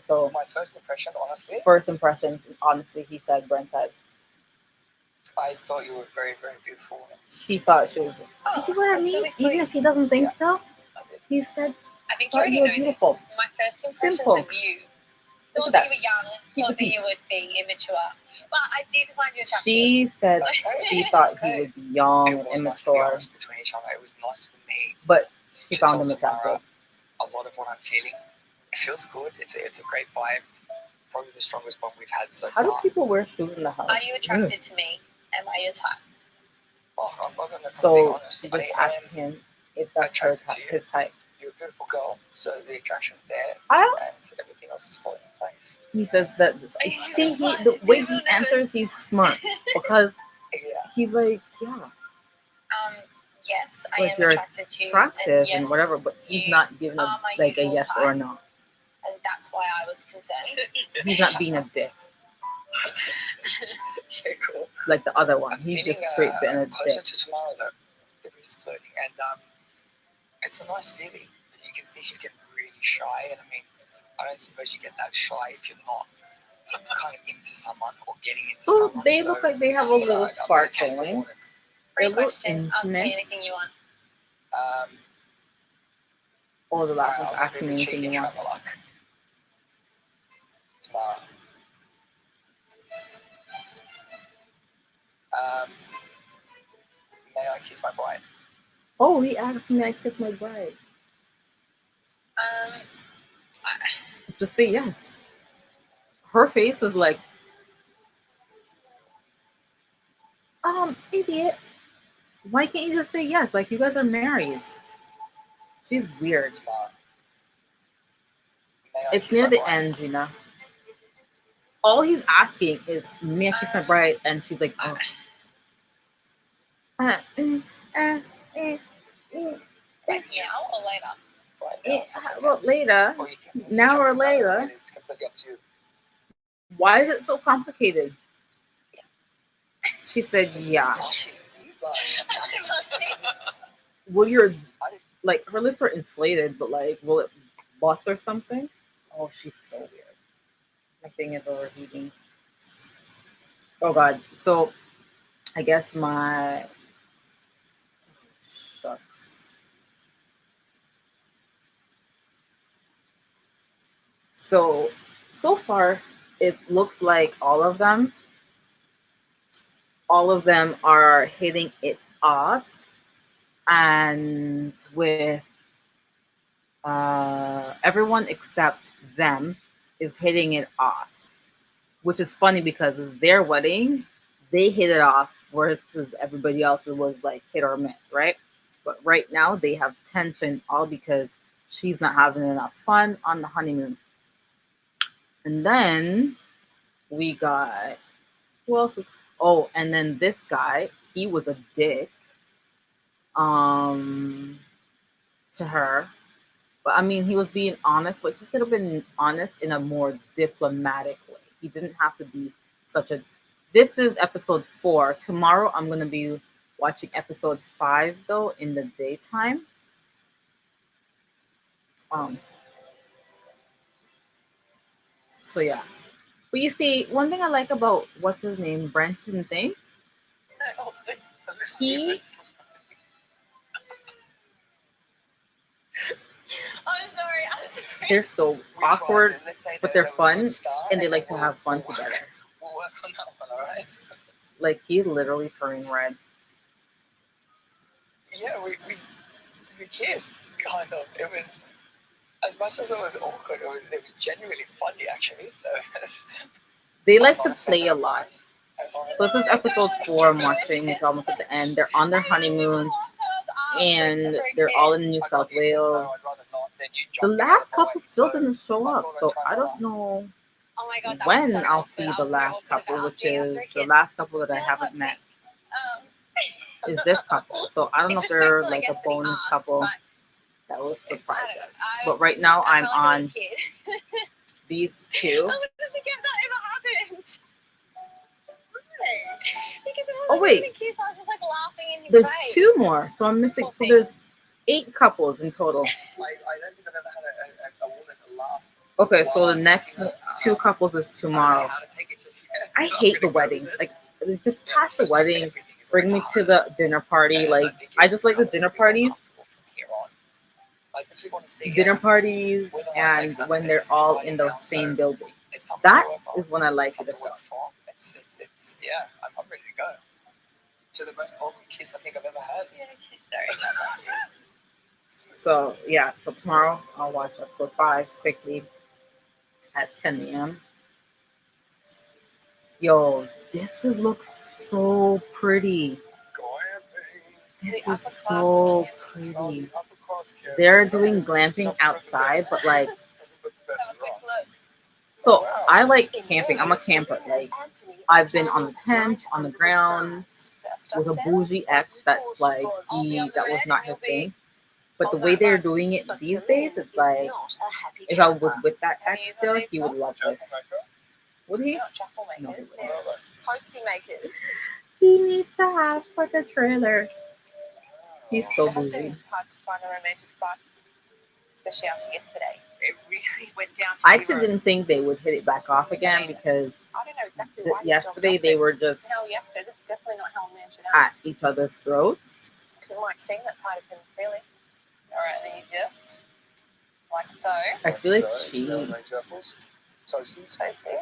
So My first impression, honestly, first impressions, honestly, he said, Brent said, I thought you were very, very beautiful. he thought she was. Oh, See what I that's mean? really Even sweet. if he doesn't think so, I did. he said, I think you thought already you were know beautiful. this. My first impressions Simple. of you. Look Thought at that that. you were young, Keep thought it that you peace. would be immature. But I did find you attractive. She said she thought he would be young It and was nice to be immature, honest between each other. It was nice for me but she to found talk him to Mara. attractive. A lot of what I'm feeling, it feels good. It's a great vibe. Probably the strongest one we've had so How do far. people wear shoes in the house? Are you attracted to me? Am I your type? Oh, I'm not gonna be So honest. she I just am asked him if that's her attracted to you. his type. You're a beautiful girl, so the attraction's there, I and everything else is falling in place. He says that. See, the way he answers, he's smart because Yeah. he's like, yeah, Yes, I like am you're attracted to you. attractive yes, and whatever, but he's you not giving are my like a usual yes type. or a no. And that's why I was concerned. He's not being a dick Yeah, cool. like the other one. I'm He's feeling, just straight being a closer dick. to tomorrow though. There is flirting, and it's a nice feeling. You can see she's getting really shy, and I mean, I don't suppose you get that shy if you're not kind of into someone or getting into So someone. they look like they have a little I'm gonna spark test the going. water. They Free look question. Ask me intimate. anything you want. Oh, the last I'll one's give asking you me a anything cheeky you want. travel luck. Tomorrow. May I kiss my bride? Oh, he asked me I kiss my bride. Just say yes. Her face is like, idiot. Why can't you just say yes? Like you guys are married. She's weird. Tomorrow. May I It's kiss near my the bride? end, Gina. All he's asking is, may I kiss my bride? And she's like, oh. Like now or later? Right now. Well, later. Or you can Now jump or in another later. minute. It's completely up to you. Why is it so complicated? She said, yeah. Will your, like, her lips are inflated, but like, will it bust or something? Oh, she's so weird. My thing is overheating. Oh God. So I guess my shucks. So far it looks like all of them are hitting it off, and with everyone except them is hitting it off, which is funny because it's their wedding, they hit it off, whereas everybody else was like hit or miss, right? But right now they have tension all because she's not having enough fun on the honeymoon. And then we got who else? Oh, and then this guy, he was a dick um to her. But I mean, he was being honest, but he could have been honest in a more diplomatic way. He didn't have to be such a. This is episode 4. Tomorrow, I'm gonna be watching episode 5 though in the daytime. Um. So yeah. But you see, one thing I like about what's his name, Branson thing, he I'm sorry. I'm sorry. they're so Which awkward, one? Let's say but that they're there was a fun good start and they like to we'll- have fun we'll- together. We'll work on that one, alright? Like he's literally turning red. Yeah, we kissed, kind of. It was, as much as it was awkward, it was genuinely funny, actually. So, They like to play a lot. So this is episode 4 I'm watching. It's almost at the end. They're on their honeymoon and they're all in New South Wales. The last couple still didn't show up, so I don't know Oh my God, that was when so I'll awkward. see I the was so last awkward couple, about which being is after a the kid. last couple that I haven't met is this couple. So I don't know if they're Disrespectful, I like a guess, that he bonus asked, couple but that will I surprise don't know. us. I But was- right now I I'm felt like I was on a kid. these I two. wouldn't think that ever happened. Because it Oh, wasn't wait. even a kiss. I was just like laughing in his There's face. 2 more, so I'm missing. So there's 8 couples in total. I don't think I've ever had a woman laugh. Okay, so the next 2 couples is I don't know tomorrow. how to take it just yet. I I'm hate the gonna go weddings. with it. Like, just Yeah, past the first time wedding, everything is bring me like to the dinner party. and Like, think I just like the it'll dinner be more parties. comfortable from here on. Like, if you want to see Dinner parties, whether that and makes us, when they're it's all exciting in the now, same so building. it's something That to work on. is when I like it. Something to work from. It's yeah, I'm ready to go. To the most awkward kiss I think I've ever had. Yeah, okay, sorry. So yeah, so tomorrow I'll watch episode 5 quickly at 10 a.m. Yo, looks so pretty. This is so pretty. They're doing glamping outside, but like, so I like camping. I'm a camper. Like, I've been on the tent, on the ground, with a bougie ex that's like that was not his thing. But the way they're doing it these days, it's like if I was with that ex still, he would love this. Would he? They're not truffle No, makers, he they're toasty makers. He needs to have like a trailer. He's so It has bougie. been hard to find a romantic spot, especially after yesterday. It really went down to I zero. actually didn't think they would hit it back off again because I don't know exactly why yesterday they were just Hell yes, that's definitely not how a man should act. at each other's throats. You might sing that part of him, really. Alright, then you just, like so. I feel like she. Toasties. Toasty.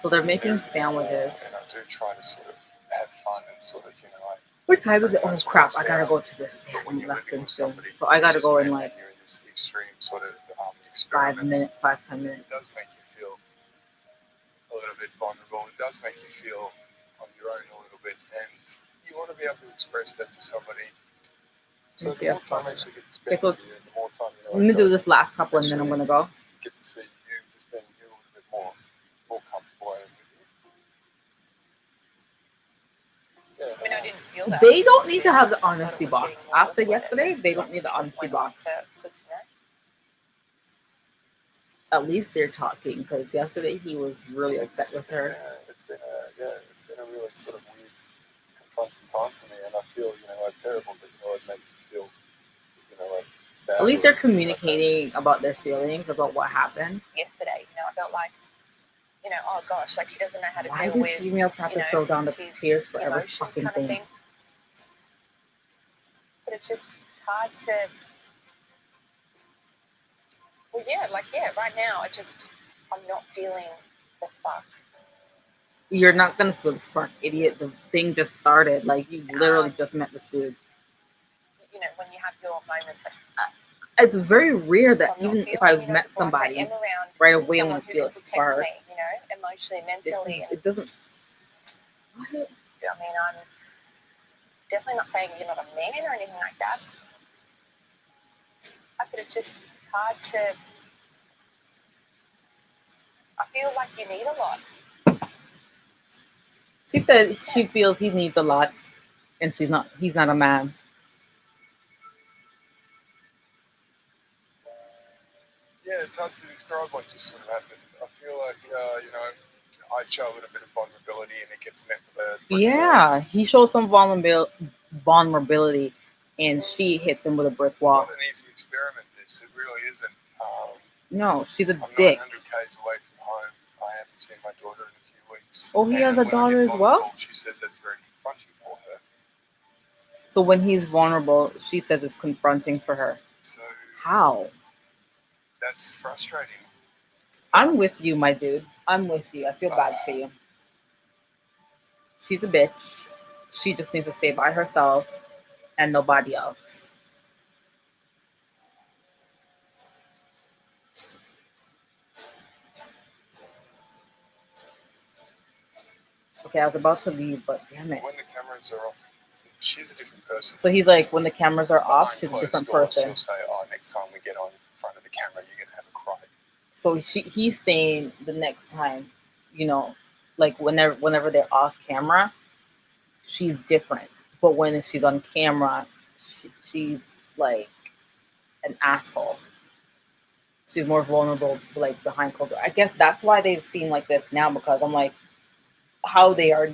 So they're making sandwiches. And I do try to sort of have fun and sort of, like, What time is it? Oh crap! I gotta go to this when you're living lesson with soon. somebody, So I gotta just go in when like you're in this extreme sort of 5 experiment, minutes, 5-10 minutes. It does make you feel a little bit vulnerable. It does make you feel on your own a little bit, and you want to be able to express that to somebody. So the more time I actually get to spend Okay, so with you, the more time Let me do this last couple and then I'm gonna go. get to see you just being you a little bit more comfortable with you. I mean, I didn't feel that. They don't need to have the honesty box. After yesterday, they don't need the honesty box. It's good to know. At least they're talking because yesterday he was really upset with her. It's been a really sort of weird, confronting time for me, and I feel, like terrible, but it makes me feel, like bad. At least they're communicating about their feelings, about what happened. Yesterday, I felt like you know, oh gosh, like he doesn't know how to Why deal do with, females have you to know, throw down the his tears for every emotions fucking kind of thing? thing. But it's just hard to. Well, yeah, like right now I'm not feeling the spark. You're not gonna feel the spark, idiot. The thing just started. Like you literally just met this dude. You know, when you have your moments. Like, It's very rare that I'm not even if feeling, I've met like somebody, I am around right away I'm someone gonna who feel can a protect spark. me, you know, emotionally, mentally. It doesn't. I mean, I'm definitely not saying you're not a man or anything like that. But it's just hard to. I feel like you need a lot. She said she feels he needs a lot, and she's not. He's not a man. Yeah, it's hard to describe what just sort of happened. I feel like, you know, I show a little bit of vulnerability and it gets met with a... Yeah, he showed some vulnerability, and she hits him with a brick wall. It's not an easy experiment, this. It really isn't. No, she's a I'm dick. 900 k's away from home. I haven't seen my daughter in a few weeks. Oh, he has a when I daughter get as well? vulnerable, she says that's very confronting for her. So when he's vulnerable, she says it's confronting for her. So How? that's frustrating. I'm with you, my dude. I'm with you. I feel bad for you. She's a bitch. She just needs to stay by herself and nobody else. Okay, I was about to leave, but damn it. When the cameras are off, she's a different person. So he's like, when the cameras are off, Behind she's a closed different doors, person. She'll say, oh, next time we get on in front of the camera, you're going to have a cry. So he's saying the next time, you know, like whenever they're off camera, she's different. But when she's on camera, she's like an asshole. She's more vulnerable, like behind closed doors. I guess that's why they seem like this now, because I'm like, how they are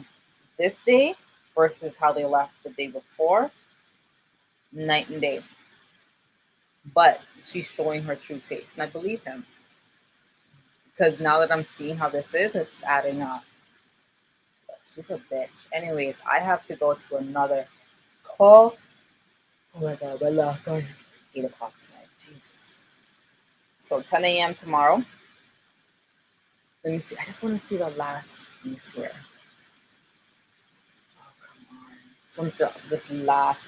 this day versus how they left the day before, night and day. But she's showing her true face, and I believe him, because now that I'm seeing how this is, it's adding up. She's a bitch. Anyways, I have to go to another call. Oh my god, my last one. 8 o'clock tonight. Jesus. So 10 a.m. tomorrow. Let me see. I just want to see the last piece here. Oh, come on. So let me see this last.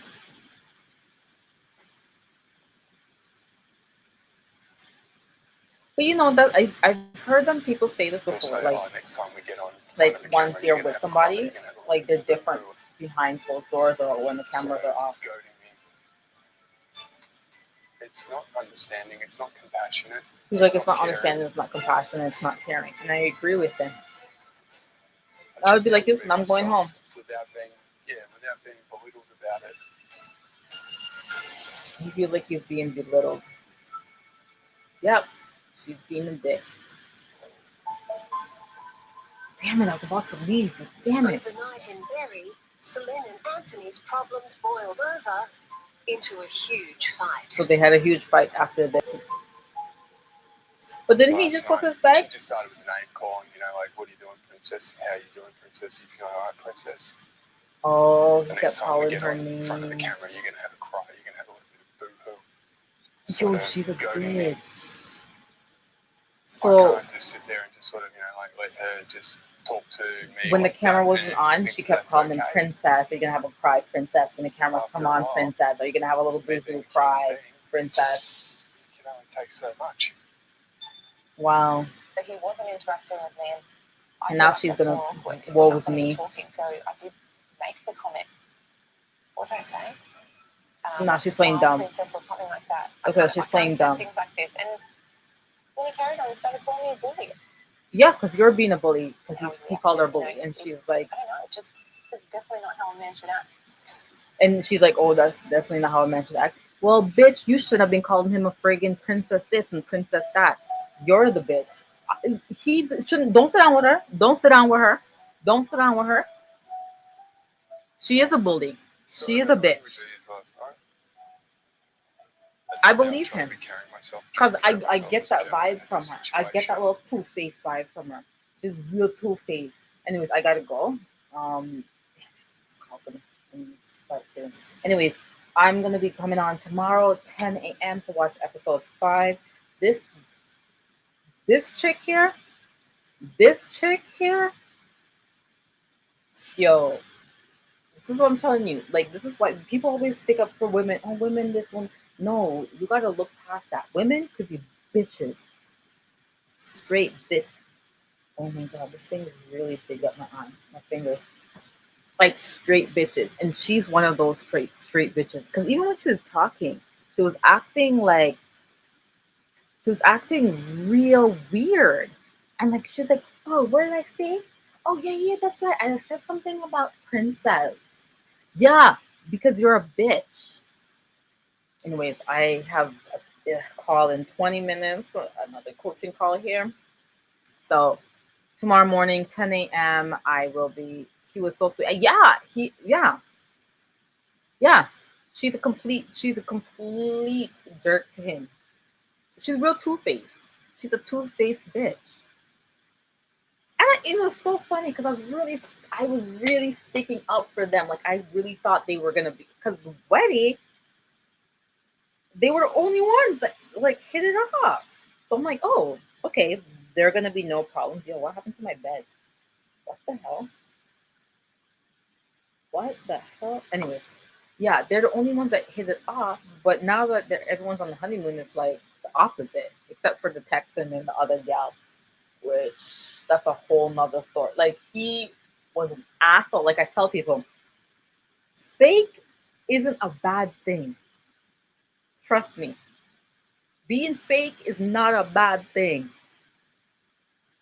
But you know that I've heard them people say this before, Say, like, oh, next time we get on like camera, once you're with somebody, like they're different behind closed doors or when the cameras are off. It's not understanding, it's not compassionate. He's like, it's not understanding, it's not compassionate, it's not caring. And I agree with him. I would be like, listen, I'm going home. Without being belittled about it. You feel like he's being belittled. Yep, she's being a dick. Damn it, I was about to leave, but damn it. Overnight in Berry, Celine and Anthony's problems boiled over into a huge fight. So they had a huge fight after this. But didn't he just go to his bed? She just started with the name calling, you know, like, what are you doing, princess? How are you doing, princess? If you're all right, princess. Oh, The he next kept time we calling get her on in front of the names. camera, you're going to have a cry. You're going to have a little bit of boo-hoo. Yo, she's a bitch. So I can't just sit there and just sort of, you know, like let her just talk to me. When like the camera that, wasn't on, she kept calling him princess. Are you gonna have a cry, princess? When the cameras come on, princess. Are you gonna have a little boo-boo cry, princess? It can only take so much. Wow. But he wasn't interacting with me, and now she's gonna. Woe was me. Talking, so I did make the comment. What did I say? So now she's playing dumb. Princess or something like that. Okay, she's playing dumb. Things like this, and when he carried on, he started calling me a bully. Yeah, because you're being a bully. Because he called her a bully, and she's like, I don't know, just definitely not how a man should act. And she's like, oh, that's definitely not how a man should act. Well, bitch, you should have been calling him a friggin' princess this and princess that. You're the bitch. He shouldn't. Don't sit down with her. Don't sit down with her. Don't sit down with her. She is a bully. She is a bitch. I believe him. Because I get that vibe from her. I get that little two-faced vibe from her. She's real two-faced. Anyways, I gotta go. Um, start soon. Anyways, I'm gonna be coming on tomorrow, 10 a.m. to watch episode 5. This this chick here, this chick here, yo, this is what I'm telling you. Like, this is why people always stick up for women. Oh, women, this one. No, you gotta look past that. Women could be bitches, straight bitch. Oh my god, this thing is really big up my arm, my finger. Like straight bitches, and she's one of those straight bitches. Because even when she was talking, she was acting like she was acting real weird, and like she's like, "Oh, what did I say? Oh yeah, that's right. I said something about princess. Yeah, because you're a bitch." Anyways, I have a call in 20 minutes, another coaching call here. So tomorrow morning, 10 a.m. I will be. He was so sweet. Yeah. She's a complete jerk to him. She's real two-faced. She's a two-faced bitch. And it was so funny because I was really sticking up for them. Like I really thought they were gonna be, because Weddy, they were the only ones that like hit it off. So I'm like, oh, okay, there are gonna be no problems. Yo, what happened to my bed? What the hell? What the hell? Anyway, yeah, they're the only ones that hit it off. But now that everyone's on the honeymoon, it's like the opposite, except for the Texan and the other gal, which that's a whole nother story. Like he was an asshole. Like I tell people, fake isn't a bad thing. Trust me. Being fake is not a bad thing.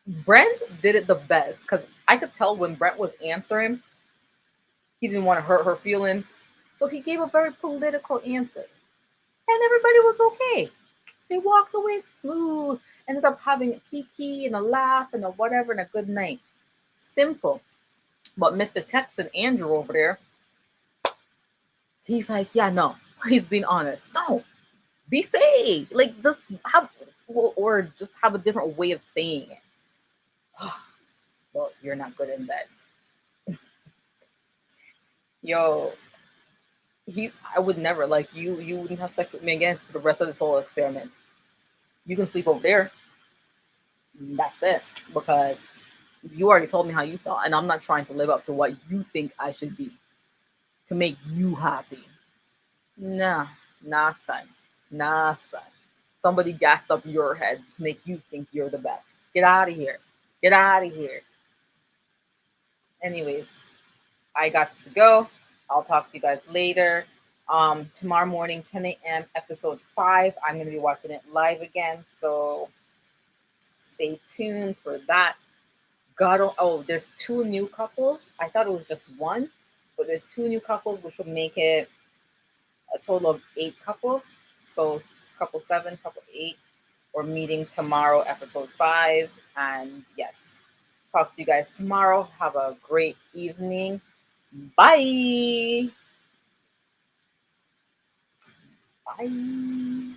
Brent did it the best because I could tell when Brent was answering, he didn't want to hurt her feelings. So he gave a very political answer. And everybody was okay. They walked away smooth, ended up having a kiki and a laugh and a whatever and a good night. Simple. But Mr. Texan Andrew over there, he's like, yeah, no. He's being honest. No, be fake. Like just have or just have a different way of saying it. Well, you're not good in bed. Yo, I would never like you wouldn't have sex with me again for the rest of this whole experiment. You can sleep over there. That's it. Because you already told me how you felt, and I'm not trying to live up to what you think I should be to make you happy. Nah, son. Nah, son. Somebody gassed up your head to make you think you're the best. Get out of here. Get out of here. Anyways, I got to go. I'll talk to you guys later. Tomorrow morning, 10 a.m., episode 5. I'm going to be watching it live again, so stay tuned for that. There's 2 new couples. I thought it was just 1, but there's 2 new couples, which will make it a total of 8 couples. So couple 7, couple 8. We're meeting tomorrow, episode 5. And yes, talk to you guys tomorrow. Have a great evening. Bye. Bye.